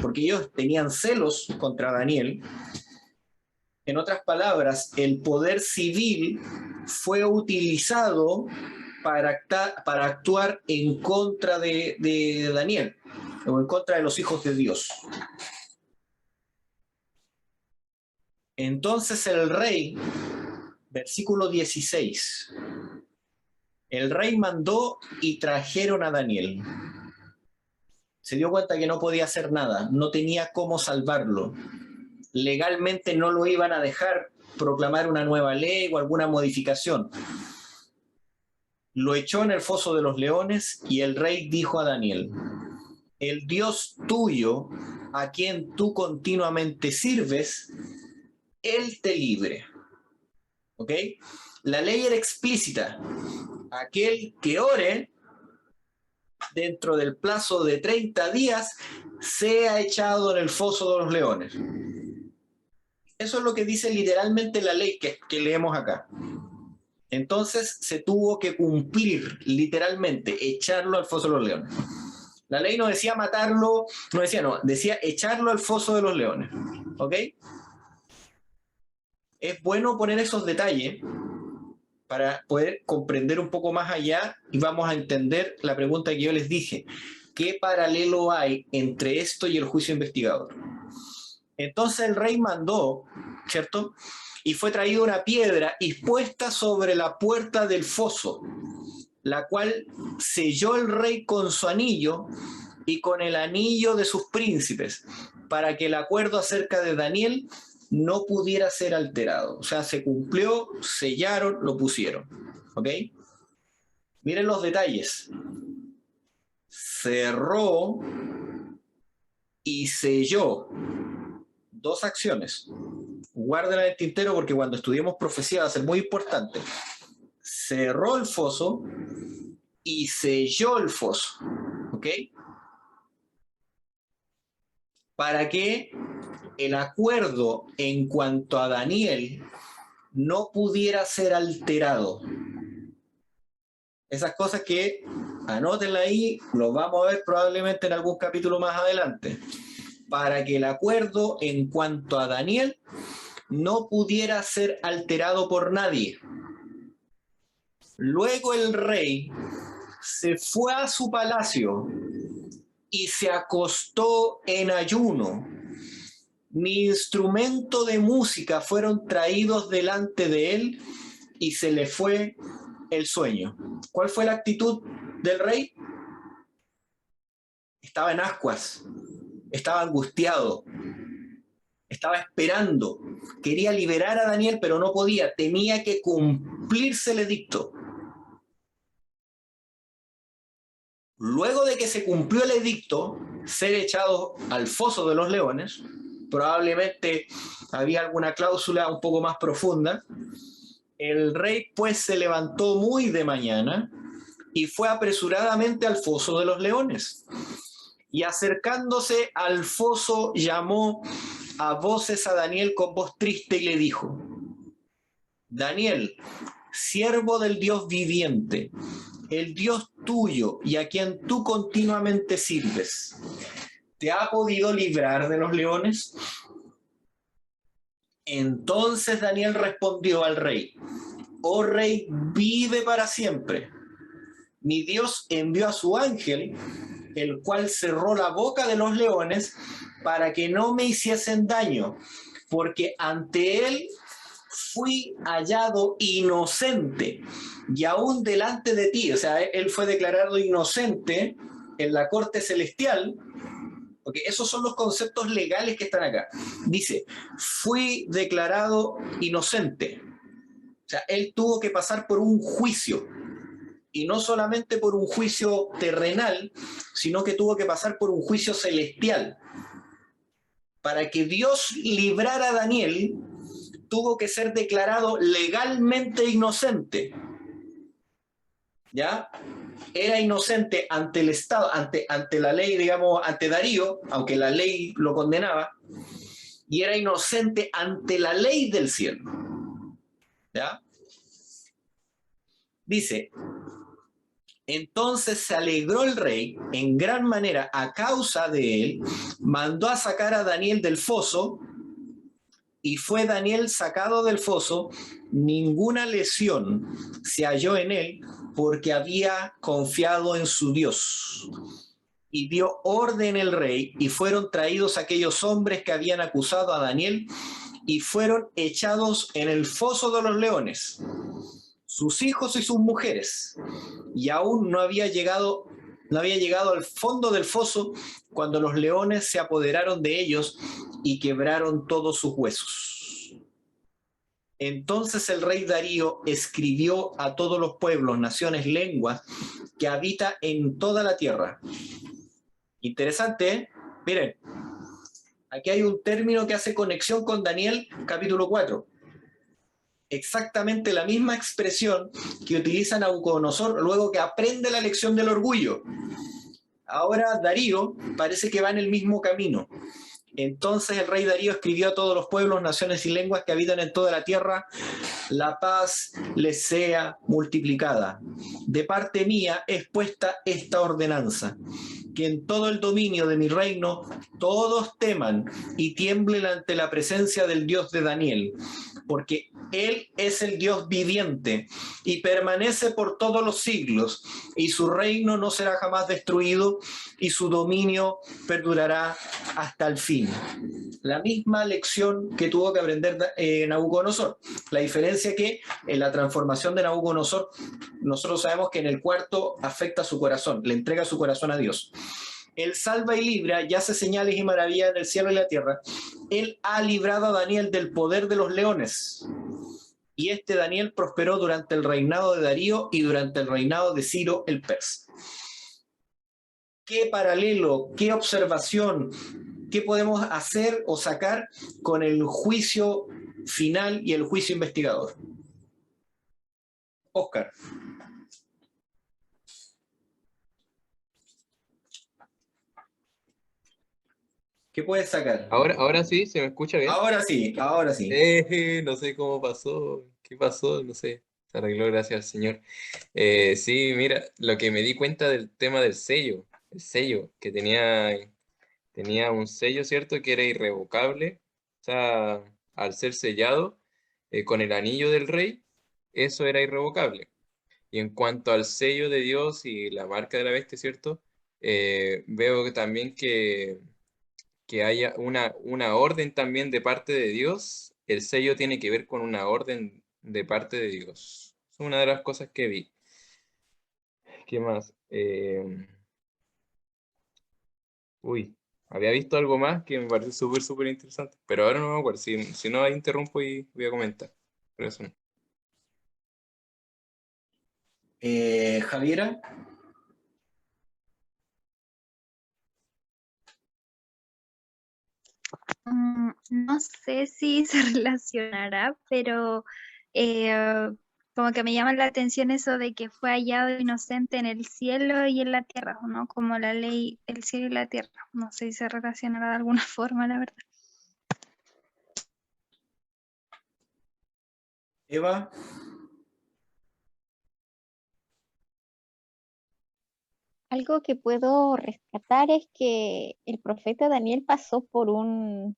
porque ellos tenían celos contra Daniel. En otras palabras, el poder civil fue utilizado para actuar en contra de Daniel, o en contra de los hijos de Dios. Entonces el rey, versículo 16, el rey mandó y trajeron a Daniel. Se dio cuenta que no podía hacer nada, no tenía cómo salvarlo. Legalmente no lo iban a dejar proclamar una nueva ley o alguna modificación. Lo echó en el foso de los leones y el rey dijo a Daniel, el Dios tuyo, a quien tú continuamente sirves, Él te libre. ¿Ok? La ley era explícita. Aquel que ore dentro del plazo de 30 días sea echado en el foso de los leones. Eso es lo que dice literalmente la ley que leemos acá. Entonces se tuvo que cumplir literalmente, echarlo al foso de los leones. La ley no decía matarlo, decía echarlo al foso de los leones. ¿Ok? Es bueno poner esos detalles para poder comprender un poco más allá y vamos a entender la pregunta que yo les dije. ¿Qué paralelo hay entre esto y el juicio investigador? Entonces el rey mandó, ¿cierto? Y fue traída una piedra y puesta sobre la puerta del foso, la cual selló el rey con su anillo y con el anillo de sus príncipes, para que el acuerdo acerca de Daniel no pudiera ser alterado. O sea, se cumplió, sellaron, lo pusieron. ¿Ok? Miren los detalles. Cerró y selló. Dos acciones. Guárdenla en el tintero porque cuando estudiemos profecía va a ser muy importante. Cerró el foso y selló el foso. ¿Ok? Para que el acuerdo en cuanto a Daniel no pudiera ser alterado. Esas cosas que anótenla ahí, lo vamos a ver probablemente en algún capítulo más adelante. Para que el acuerdo en cuanto a Daniel no pudiera ser alterado por nadie. Luego el rey se fue a su palacio y se acostó en ayuno. Ni instrumento de música fueron traídos delante de él y se le fue el sueño. ¿Cuál fue la actitud del rey? Estaba en ascuas, estaba angustiado, estaba esperando, quería liberar a Daniel pero no podía, tenía que cumplirse el edicto. Luego de que se cumplió el edicto, ser echado al foso de los leones, probablemente había alguna cláusula un poco más profunda. El rey pues se levantó muy de mañana, y fue apresuradamente al foso de los leones. Y acercándose al foso, llamó a voces a Daniel con voz triste y le dijo: Daniel, siervo del Dios viviente, el Dios tuyo y a quien tú continuamente sirves, ¿te ha podido librar de los leones? Entonces Daniel respondió al rey: Oh rey, vive para siempre. Mi Dios envió a su ángel, el cual cerró la boca de los leones para que no me hiciesen daño, porque ante él fui hallado inocente y aún delante de ti. O sea, él fue declarado inocente en la corte celestial, porque esos son los conceptos legales que están acá. Dice, fui declarado inocente. O sea, él tuvo que pasar por un juicio, y no solamente por un juicio terrenal, sino que tuvo que pasar por un juicio celestial. Para que Dios librara a Daniel, tuvo que ser declarado legalmente inocente. ¿Ya? Era inocente ante el Estado, ante la ley, digamos, ante Darío, aunque la ley lo condenaba, y era inocente ante la ley del cielo. ¿Ya? Dice, entonces se alegró el rey en gran manera a causa de él, mandó a sacar a Daniel del foso, y fue Daniel sacado del foso, ninguna lesión se halló en él, porque había confiado en su Dios. Y dio orden el rey, y fueron traídos aquellos hombres que habían acusado a Daniel, y fueron echados en el foso de los leones, sus hijos y sus mujeres, y aún no había llegado al fondo del foso cuando los leones se apoderaron de ellos y quebraron todos sus huesos. Entonces el rey Darío escribió a todos los pueblos, naciones, lenguas que habita en toda la tierra. Interesante, ¿eh? Miren, aquí hay un término que hace conexión con Daniel capítulo 4. Exactamente la misma expresión que utiliza Nabucodonosor luego que aprende la lección del orgullo. Ahora Darío parece que va en el mismo camino. Entonces el rey Darío escribió a todos los pueblos, naciones y lenguas que habitan en toda la tierra: la paz les sea multiplicada. De parte mía es puesta esta ordenanza, que en todo el dominio de mi reino todos teman y tiemblen ante la presencia del Dios de Daniel, porque Él es el Dios viviente y permanece por todos los siglos, y su reino no será jamás destruido, y su dominio perdurará hasta el fin. La misma lección que tuvo que aprender Nabucodonosor. La diferencia que en la transformación de Nabucodonosor, nosotros sabemos que en el cuarto afecta su corazón, le entrega su corazón a Dios. Él salva y libra, y hace señales y maravillas en el cielo y la tierra. Él ha librado a Daniel del poder de los leones. Y este Daniel prosperó durante el reinado de Darío y durante el reinado de Ciro el persa. ¿Qué paralelo, qué observación, qué podemos hacer o sacar con el juicio final y el juicio investigador? Óscar. ¿Qué puedes sacar?
Ahora sí, ¿se me escucha bien?
Ahora sí, ahora sí.
No sé cómo pasó, qué pasó, no sé. Se arregló, gracias al Señor. Sí, mira, lo que me di cuenta del tema del sello, el sello, que tenía un sello, ¿cierto? Que era irrevocable. O sea, al ser sellado con el anillo del rey, eso era irrevocable. Y en cuanto al sello de Dios y la marca de la bestia, ¿cierto? Veo que también que haya una orden también de parte de Dios. El sello tiene que ver con una orden de parte de Dios. Es una de las cosas que vi. ¿Qué más? Había visto algo más que me pareció súper, súper interesante, pero ahora no me acuerdo. Si no, ahí interrumpo y voy a comentar. Pero eso no.
Javiera.
No sé si se relacionará, pero Como que me llama la atención eso de que fue hallado inocente en el cielo y en la tierra, ¿no? Como la ley del cielo y la tierra. No sé si se relacionará de alguna forma, la verdad.
Eva.
Algo que puedo rescatar es que el profeta Daniel pasó por un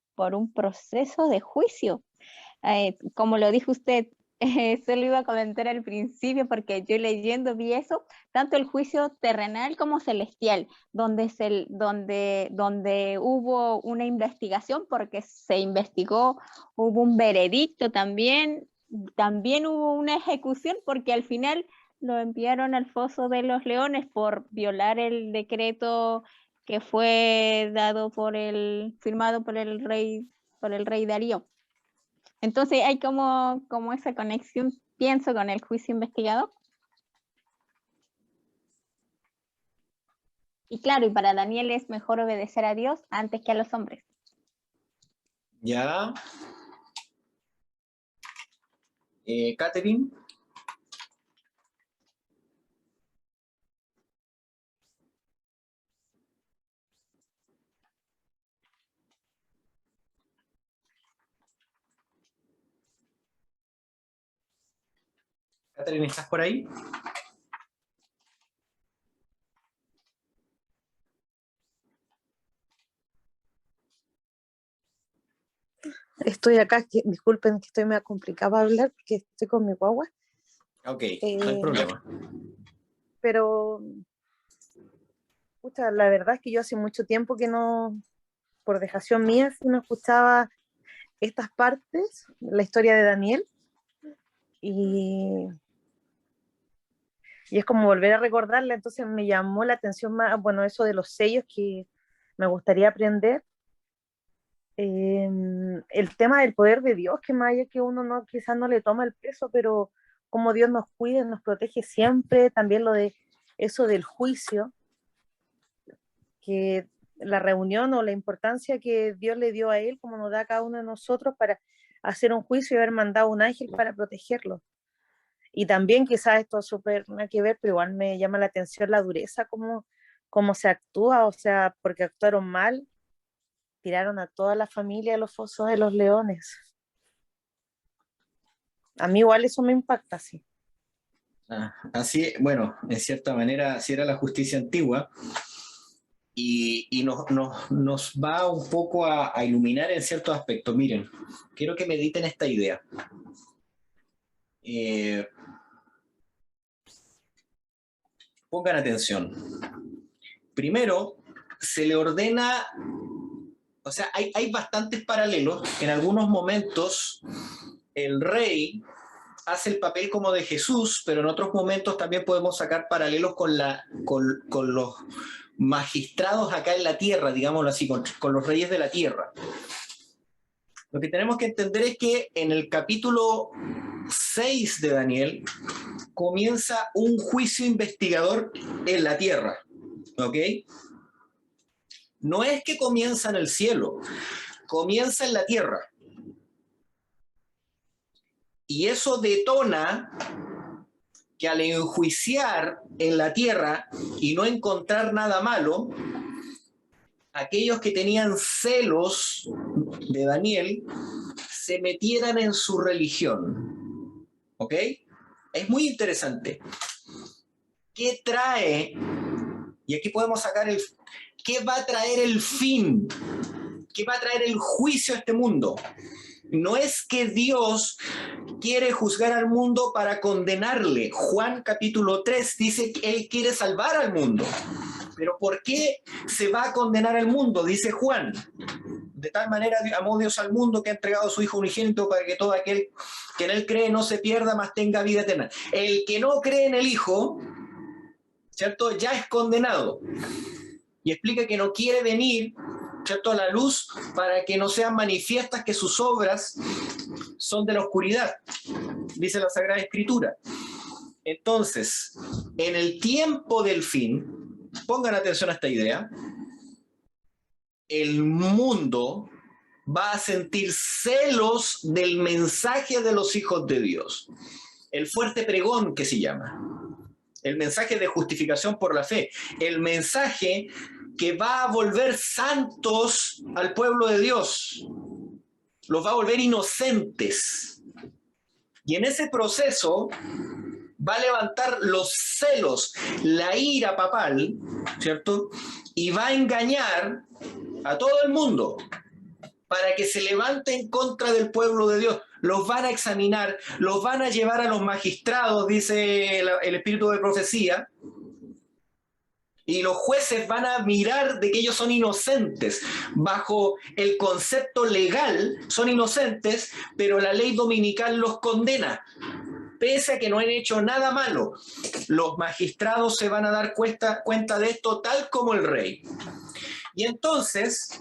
proceso de juicio. Como lo dijo usted, eso lo iba a comentar al principio porque yo leyendo vi eso, tanto el juicio terrenal como celestial, donde hubo una investigación porque se investigó, hubo un veredicto también hubo una ejecución porque al final lo enviaron al foso de los leones por violar el decreto que fue firmado por el rey Darío. Entonces hay como esa conexión, pienso, con el juicio investigado. Y claro, y para Daniel es mejor obedecer a Dios antes que a los hombres.
Ya. Catherine. Catherine, ¿estás por ahí?
Estoy acá, disculpen que estoy medio complicada para hablar porque estoy con mi guagua.
Ok, no hay problema.
Pero, pucha, la verdad es que yo hace mucho tiempo que no, por dejación mía, sí no escuchaba estas partes, la historia de Daniel, y es como volver a recordarla, entonces me llamó la atención más, bueno, eso de los sellos que me gustaría aprender. El tema del poder de Dios, que más allá que uno no, quizás no le toma el peso, pero como Dios nos cuida, nos protege siempre, también lo de eso del juicio, que la reunión o la importancia que Dios le dio a él, como nos da a cada uno de nosotros para hacer un juicio y haber mandado un ángel para protegerlo. Y también quizás esto súper nada que ver, pero igual me llama la atención la dureza, cómo se actúa, o sea, porque actuaron mal, tiraron a toda la familia a los fosos de los leones. A mí igual eso me impacta, sí.
Así, bueno, en cierta manera, así era la justicia antigua y nos va un poco a iluminar en ciertos aspectos. Miren, quiero que mediten esta idea. Pongan atención. Primero, se le ordena, o sea, hay bastantes paralelos. En algunos momentos, el rey hace el papel como de Jesús, pero en otros momentos también podemos sacar paralelos con los magistrados acá en la tierra, digámoslo así, con los reyes de la tierra. Lo que tenemos que entender es que en el capítulo 6 de Daniel comienza un juicio investigador en la tierra, ¿ok? No es que comienza en el cielo, comienza en la tierra. Y eso detona que al enjuiciar en la tierra y no encontrar nada malo, aquellos que tenían celos de Daniel se metieran en su religión. ¿Ok? Es muy interesante. ¿Qué trae? Y aquí podemos sacar ¿qué va a traer el fin? ¿Qué va a traer el juicio a este mundo? No es que Dios quiere juzgar al mundo para condenarle. Juan capítulo 3 dice que Él quiere salvar al mundo. Pero ¿por qué se va a condenar al mundo? Dice Juan. De tal manera amó Dios al mundo que ha entregado a su Hijo unigénito para que todo aquel que en Él cree no se pierda, mas tenga vida eterna. El que no cree en el Hijo, ¿cierto? Ya es condenado. Y explica que no quiere venir, ¿cierto?, a la luz para que no sean manifiestas que sus obras son de la oscuridad, dice la Sagrada Escritura. Entonces, en el tiempo del fin, pongan atención a esta idea, el mundo va a sentir celos del mensaje de los hijos de Dios. el fuerte pregón que se llama, el mensaje de justificación por la fe, el mensaje que va a volver santos al pueblo de Dios, los va a volver inocentes. Y en ese proceso va a levantar los celos, la ira papal, ¿cierto? Y va a engañar a todo el mundo para que se levante en contra del pueblo de Dios. Los van a examinar, los van a llevar a los magistrados, dice el espíritu de profecía, y los jueces van a mirar de que ellos son inocentes. Bajo el concepto legal son inocentes, pero la ley dominical los condena. Pese a que no han hecho nada malo, los magistrados se van a dar cuenta de esto tal como el rey. Y entonces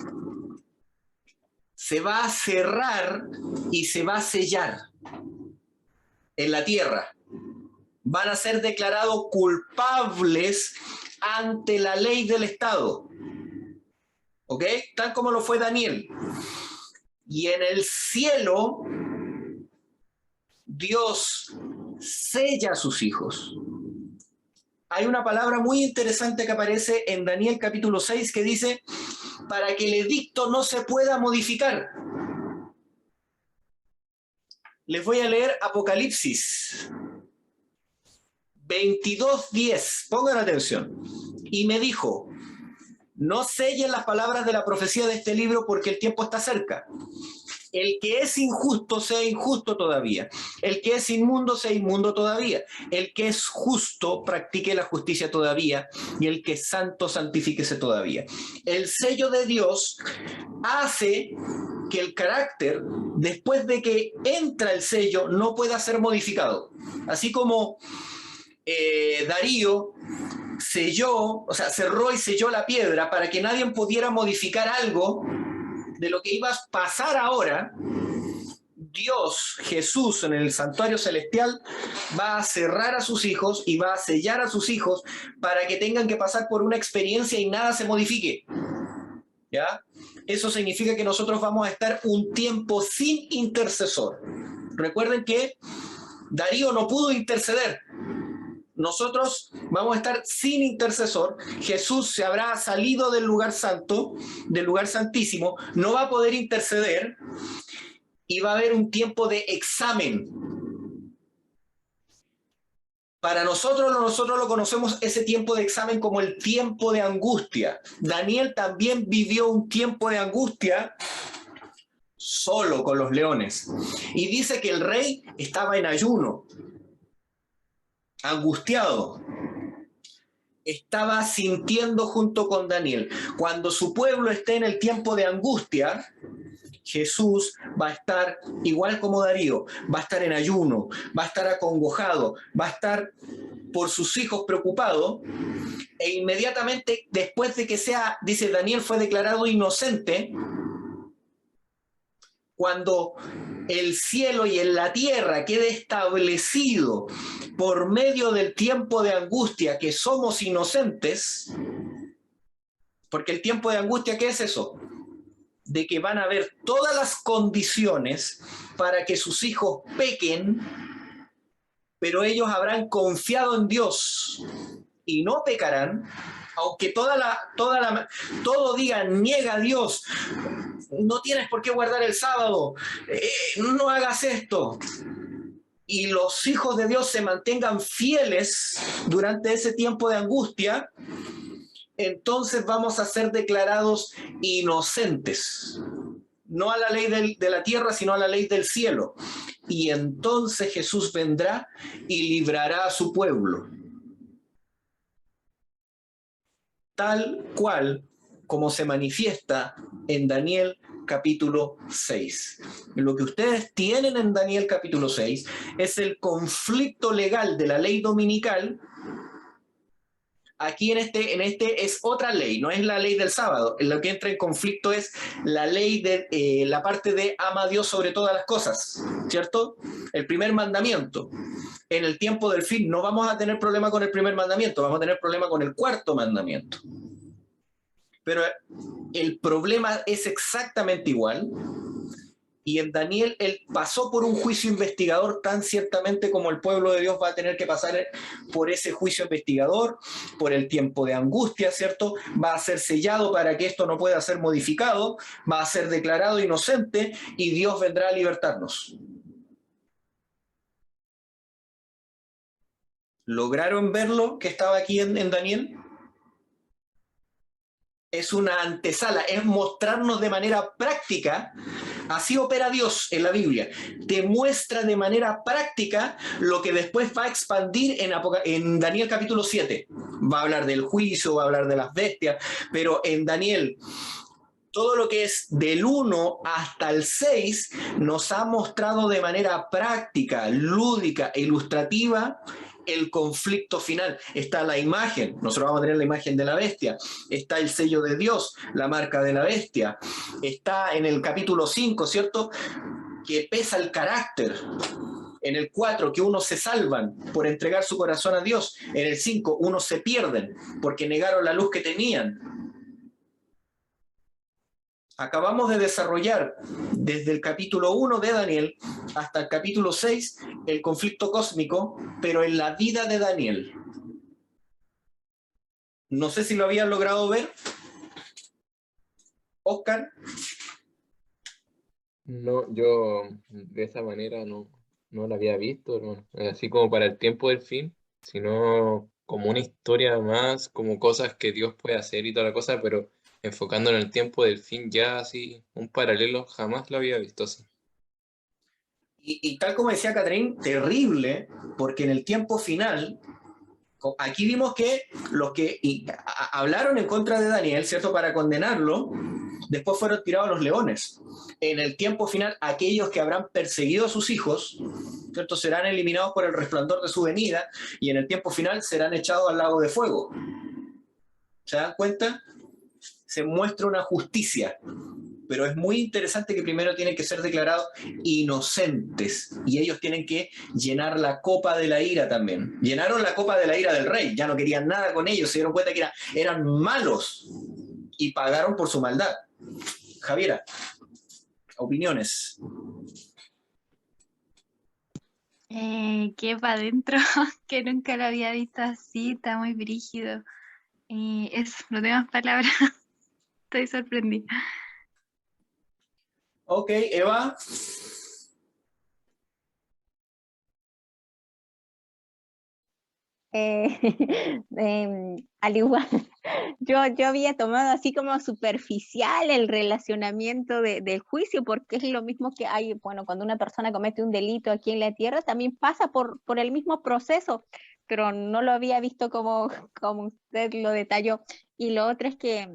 se va a cerrar y se va a sellar en la tierra. Van a ser declarados culpables ante la ley del Estado. ¿Ok? Tal como lo fue Daniel. Y en el cielo, Dios sella a sus hijos. Hay una palabra muy interesante que aparece en Daniel capítulo 6 que dice, para que el edicto no se pueda modificar. Les voy a leer Apocalipsis 22:10. Pongan atención. Y me dijo, no sellen las palabras de la profecía de este libro porque el tiempo está cerca. El que es injusto sea injusto todavía. El que es inmundo sea inmundo todavía. El que es justo practique la justicia todavía. Y el que es santo santifíquese todavía. El sello de Dios hace que el carácter, después de que entra el sello, no pueda ser modificado. Así como Darío cerró y selló la piedra para que nadie pudiera modificar algo de lo que iba a pasar ahora. Dios, Jesús, en el santuario celestial, va a cerrar a sus hijos y va a sellar a sus hijos para que tengan que pasar por una experiencia y nada se modifique. ¿Ya? Eso significa que nosotros vamos a estar un tiempo sin intercesor. Recuerden que Darío no pudo interceder. Nosotros vamos a estar sin intercesor. Jesús se habrá salido del lugar santo, del lugar santísimo, no va a poder interceder y va a haber un tiempo de examen. Para nosotros lo conocemos ese tiempo de examen como el tiempo de angustia. Daniel también vivió un tiempo de angustia solo con los leones. Y dice que el rey estaba en ayuno, angustiado, estaba sintiendo junto con Daniel. Cuando su pueblo esté en el tiempo de angustia, Jesús va a estar igual como Darío, va a estar en ayuno, va a estar acongojado, va a estar por sus hijos preocupado, e inmediatamente después de que sea, dice Daniel, fue declarado inocente, cuando el cielo y en la tierra quede establecido por medio del tiempo de angustia que somos inocentes, porque el tiempo de angustia, ¿qué es eso? De que van a haber todas las condiciones para que sus hijos pequen, pero ellos habrán confiado en Dios y no pecarán, aunque todo diga niega a Dios, no tienes por qué guardar el sábado, no hagas esto, y los hijos de Dios se mantengan fieles durante ese tiempo de angustia, entonces vamos a ser declarados inocentes, no a la ley de la tierra, sino a la ley del cielo. Y entonces Jesús vendrá y librará a su pueblo, tal cual como se manifiesta en Daniel capítulo 6. Lo que ustedes tienen en Daniel capítulo 6 es el conflicto legal de la ley dominical. Aquí en este es otra ley, no es la ley del sábado. Lo que entra en conflicto es la ley de la parte de ama a Dios sobre todas las cosas, ¿cierto? El primer mandamiento. En el tiempo del fin no vamos a tener problema con el primer mandamiento, vamos a tener problema con el cuarto mandamiento. Pero el problema es exactamente igual. Y en Daniel, él pasó por un juicio investigador tan ciertamente como el pueblo de Dios va a tener que pasar por ese juicio investigador, por el tiempo de angustia, ¿cierto? Va a ser sellado para que esto no pueda ser modificado, va a ser declarado inocente y Dios vendrá a libertarnos. ¿Lograron verlo que estaba aquí en Daniel? Es una antesala, es mostrarnos de manera práctica. Así opera Dios en la Biblia. Te muestra de manera práctica lo que después va a expandir en Daniel capítulo 7. Va a hablar del juicio, va a hablar de las bestias, pero en Daniel, todo lo que es del 1 hasta el 6 nos ha mostrado de manera práctica, lúdica, ilustrativa, el conflicto final. Está la imagen, nosotros vamos a tener la imagen de la bestia, está el sello de Dios, la marca de la bestia, está en el capítulo 5, ¿cierto?, que pesa el carácter, en el 4 que unos se salvan por entregar su corazón a Dios, en el 5 unos se pierden porque negaron la luz que tenían. Acabamos de desarrollar desde el capítulo 1 de Daniel hasta el capítulo 6 el conflicto cósmico, pero en la vida de Daniel. No sé si lo habían logrado ver. Oscar.
No, yo de esa manera no la había visto, hermano. Así como para el tiempo del fin, sino como una historia más, como cosas que Dios puede hacer y toda la cosa, pero enfocando en el tiempo del fin ya así, un paralelo, jamás lo había visto así.
Y tal como decía Catherine, terrible, porque en el tiempo final, aquí vimos que los que hablaron en contra de Daniel, ¿cierto?, para condenarlo, después fueron tirados a los leones. En el tiempo final, aquellos que habrán perseguido a sus hijos, ¿cierto?, serán eliminados por el resplandor de su venida, y en el tiempo final serán echados al lago de fuego. ¿Se dan cuenta? Se muestra una justicia, pero es muy interesante que primero tienen que ser declarados inocentes y ellos tienen que llenar la copa de la ira también. Llenaron la copa de la ira del rey, ya no querían nada con ellos, se dieron cuenta que eran malos y pagaron por su maldad. Javiera, opiniones.
Que para adentro, que nunca lo había visto así, está muy brígido. Eso, no tengo más palabras. Estoy sorprendida.
Ok, Eva.
Al igual, yo había tomado así como superficial el relacionamiento del juicio, porque es lo mismo que hay, bueno, cuando una persona comete un delito aquí en la tierra, también pasa por el mismo proceso, pero no lo había visto como usted lo detalló. Y lo otro es que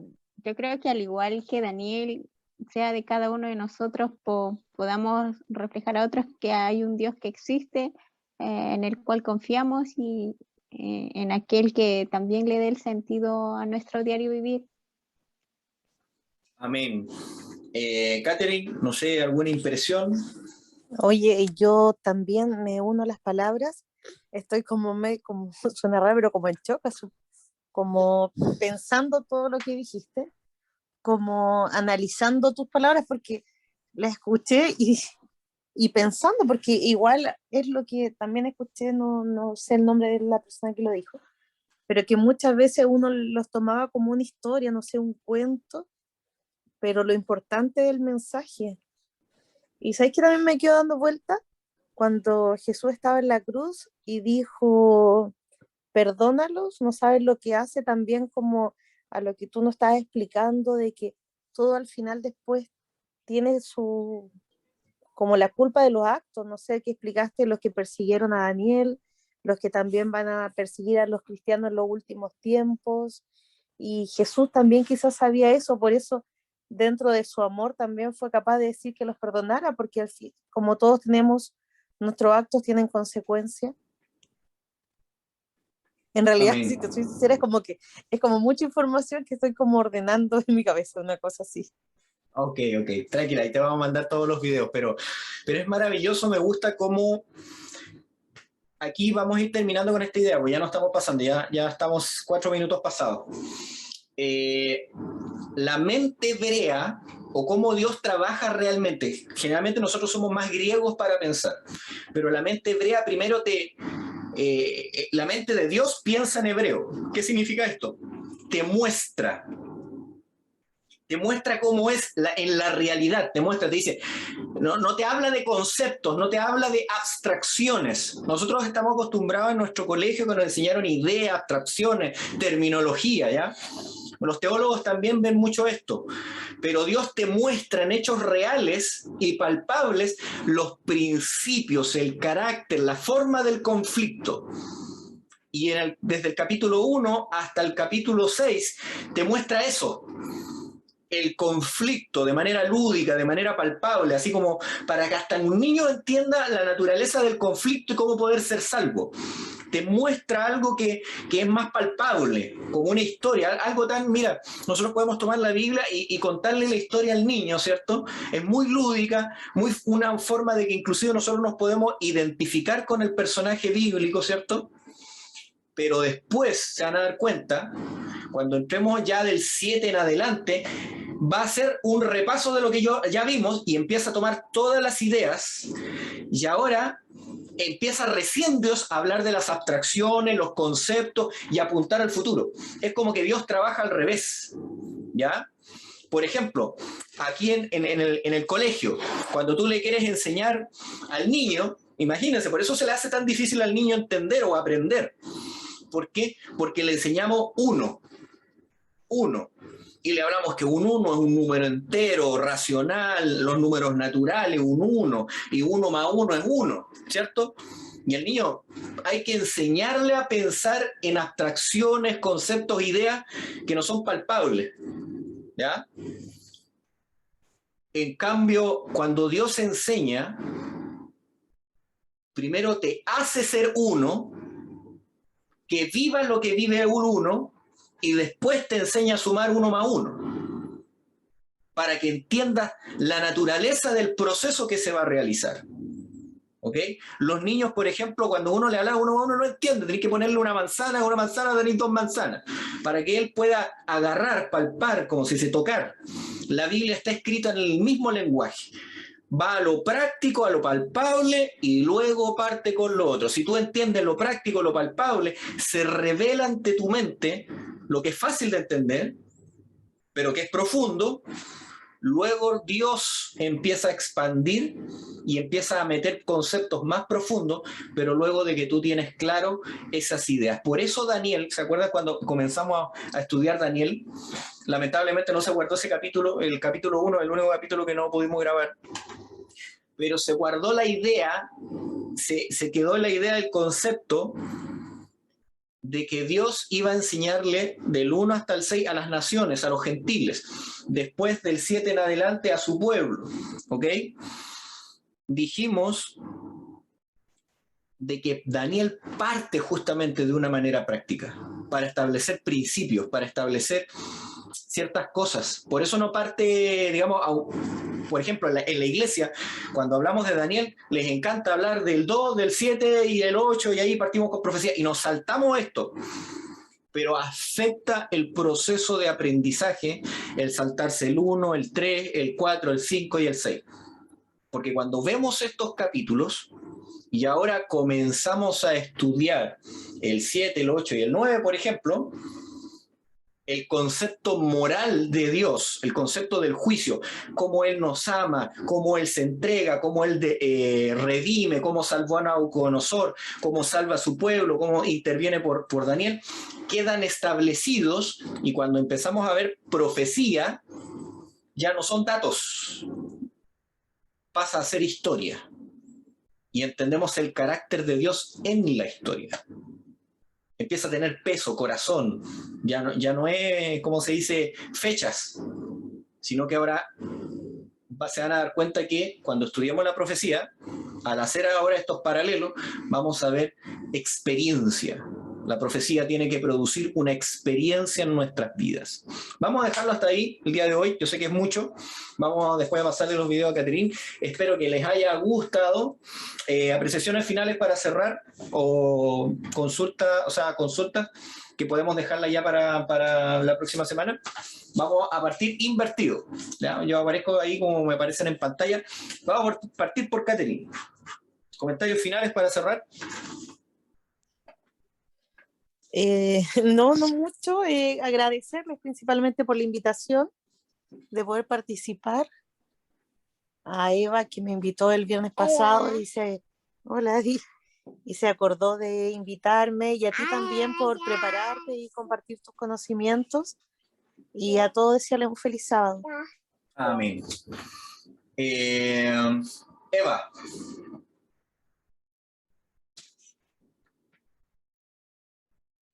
yo creo que al igual que Daniel, sea de cada uno de nosotros, podamos reflejar a otros que hay un Dios que existe, en el cual confiamos y en aquel que también le dé el sentido a nuestro diario vivir.
Amén. Catherine, no sé, ¿alguna impresión?
Oye, yo también me uno a las palabras. Estoy como suena raro, pero como en shock, como pensando todo lo que dijiste, como analizando tus palabras, porque las escuché y pensando, porque igual es lo que también escuché, no sé el nombre de la persona que lo dijo, pero que muchas veces uno los tomaba como una historia, no sé, un cuento, pero lo importante es el mensaje. Y ¿sabes que también me quedo dando vuelta? Cuando Jesús estaba en la cruz y dijo, perdónalos, no sabes lo que hace, también como a lo que tú nos estabas explicando, de que todo al final después tiene como la culpa de los actos, no sé, qué explicaste, los que persiguieron a Daniel, los que también van a perseguir a los cristianos en los últimos tiempos, y Jesús también quizás sabía eso, por eso dentro de su amor también fue capaz de decir que los perdonara, porque al fin, como todos tenemos, nuestros actos tienen consecuencias. En realidad,
Amén.
si te soy sincera, es como mucha información que estoy como ordenando en mi cabeza, una cosa así.
Ok, tranquila, ahí te vamos a mandar todos los videos, pero es maravilloso, me gusta cómo aquí vamos a ir terminando con esta idea, porque ya no estamos pasando, ya estamos 4 minutos pasados. la mente hebrea, o cómo Dios trabaja realmente. Generalmente nosotros somos más griegos para pensar, pero la mente hebrea primero la mente de Dios piensa en hebreo. ¿Qué significa esto? Te muestra cómo es en la realidad, te dice, no te habla de conceptos, no te habla de abstracciones. Nosotros estamos acostumbrados en nuestro colegio que nos enseñaron ideas, abstracciones, terminología, ¿ya? Los teólogos también ven mucho esto, pero Dios te muestra en hechos reales y palpables los principios, el carácter, la forma del conflicto. Y desde el capítulo 1 hasta el capítulo 6 te muestra eso, el conflicto de manera lúdica, de manera palpable, así como para que hasta un niño entienda la naturaleza del conflicto y cómo poder ser salvo. Te muestra algo que es más palpable, como una historia, algo tan, mira, nosotros podemos tomar la Biblia y contarle la historia al niño, ¿cierto? Es muy lúdica, una forma de que inclusive nosotros nos podemos identificar con el personaje bíblico, ¿cierto? Pero después se van a dar cuenta, cuando entremos ya del 7 en adelante, va a ser un repaso de lo que ya vimos y empieza a tomar todas las ideas y ahora empieza recién Dios a hablar de las abstracciones, los conceptos y apuntar al futuro. Es como que Dios trabaja al revés, ¿ya? Por ejemplo, aquí en el colegio, cuando tú le quieres enseñar al niño, imagínense, por eso se le hace tan difícil al niño entender o aprender. ¿Por qué? Porque le enseñamos uno. Y le hablamos que un 1 es un número entero, racional, los números naturales, un 1, y 1 más 1 es 1, ¿cierto? Y al niño hay que enseñarle a pensar en abstracciones, conceptos, ideas que no son palpables, ¿ya? En cambio, cuando Dios enseña, primero te hace ser uno, que viva lo que vive un 1, y después te enseña a sumar 1 más 1, para que entiendas la naturaleza del proceso que se va a realizar. ¿Ok? Los niños, por ejemplo, cuando uno le habla a uno no entiende, tenés que ponerle una manzana tenéis 2 manzanas, para que él pueda agarrar, palpar, como si se tocar. La Biblia está escrita en el mismo lenguaje. Va a lo práctico, a lo palpable, y luego parte con lo otro. Si tú entiendes lo práctico, lo palpable, se revela ante tu mente lo que es fácil de entender, pero que es profundo. Luego Dios empieza a expandir y empieza a meter conceptos más profundos, pero luego de que tú tienes claro esas ideas. Por eso Daniel, ¿se acuerdan cuando comenzamos a estudiar Daniel? Lamentablemente no se guardó ese capítulo, el capítulo 1, el único capítulo que no pudimos grabar. Pero se guardó la idea, se quedó la idea del concepto de que Dios iba a enseñarle del 1 hasta el 6 a las naciones, a los gentiles, después del 7 en adelante a su pueblo, ¿ok? Dijimos de que Daniel parte justamente de una manera práctica, para establecer principios, para establecer ciertas cosas. Por eso no parte, digamos, por ejemplo, en la iglesia, cuando hablamos de Daniel, les encanta hablar del 2, del 7 y el 8, y ahí partimos con profecía, y nos saltamos esto. Pero afecta el proceso de aprendizaje, el saltarse el 1, el 3, el 4, el 5 y el 6. Porque cuando vemos estos capítulos, y ahora comenzamos a estudiar el 7, el 8 y el 9, por ejemplo, el concepto moral de Dios, el concepto del juicio, cómo Él nos ama, cómo Él se entrega, cómo Él redime, cómo salvó a Nabucodonosor, cómo salva a su pueblo, cómo interviene por Daniel, quedan establecidos, y cuando empezamos a ver profecía, ya no son datos, pasa a ser historia, y entendemos el carácter de Dios en la historia. Empieza a tener peso, corazón, ya no es, como se dice, fechas, sino que ahora se van a dar cuenta que cuando estudiamos la profecía, al hacer ahora estos paralelos, vamos a ver experiencia. La profecía tiene que producir una experiencia en nuestras vidas. Vamos a dejarlo hasta ahí el día de hoy. Yo sé que es mucho. Vamos después a pasarle los videos a Catherine. Espero que les haya gustado. Apreciaciones finales para cerrar o consultas que podemos dejarla ya para la próxima semana. Vamos a partir invertido. ¿Ya? Yo aparezco ahí como me aparecen en pantalla. Vamos a partir por Catherine. ¿Comentarios finales para cerrar?
No mucho. Agradecerles principalmente por la invitación de poder participar. A Eva, que me invitó el viernes pasado, hola, y se acordó de invitarme, y a ti también por prepararte y compartir tus conocimientos, y a todos desearles un feliz sábado.
Amén. Eva.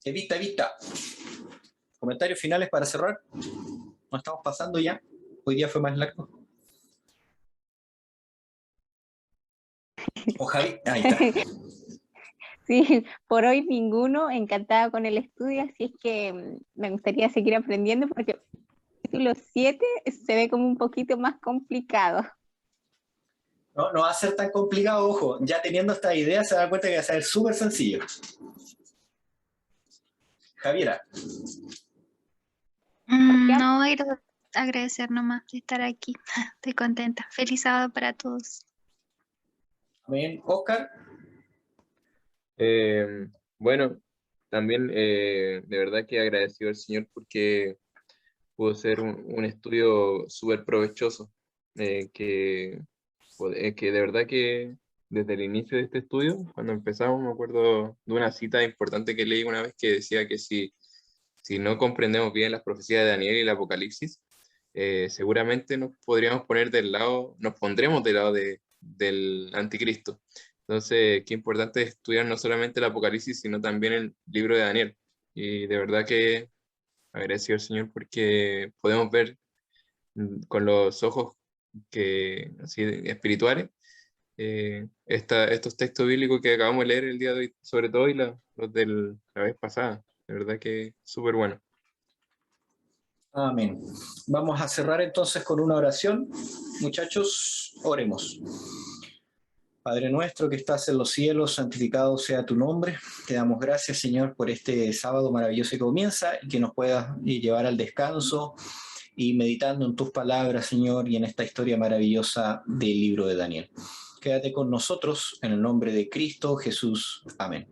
Evita. ¿Comentarios finales para cerrar? ¿Nos estamos pasando ya? Hoy día fue más largo. O Javi, ahí está.
Sí, por hoy ninguno, encantada con el estudio, así es que me gustaría seguir aprendiendo porque el capítulo 7 se ve como un poquito más complicado.
No va a ser tan complicado, ojo. Ya teniendo esta idea se da cuenta que va a ser súper sencillo. Javiera.
No, quiero agradecer nomás de estar aquí. Estoy contenta. Feliz sábado para todos.
Amén. Oscar.
Bueno, también de verdad que agradecido al Señor porque pudo ser un estudio súper provechoso, que de verdad que desde el inicio de este estudio, cuando empezamos, me acuerdo de una cita importante que leí una vez que decía que si no comprendemos bien las profecías de Daniel y el Apocalipsis, seguramente nos pondremos del lado del anticristo. Entonces, qué importante es estudiar no solamente el Apocalipsis, sino también el libro de Daniel. Y de verdad que agradecido al Señor porque podemos ver con los ojos así, espirituales estos textos bíblicos que acabamos de leer el día de hoy, sobre todo y los de la vez pasada. De verdad que súper bueno.
Amén. Vamos a cerrar entonces con una oración. Muchachos, oremos. Padre nuestro que estás en los cielos, santificado sea tu nombre. Te damos gracias, Señor, por este sábado maravilloso que comienza y que nos puedas llevar al descanso y meditando en tus palabras, Señor, y en esta historia maravillosa del libro de Daniel. Quédate con nosotros en el nombre de Cristo Jesús. Amén.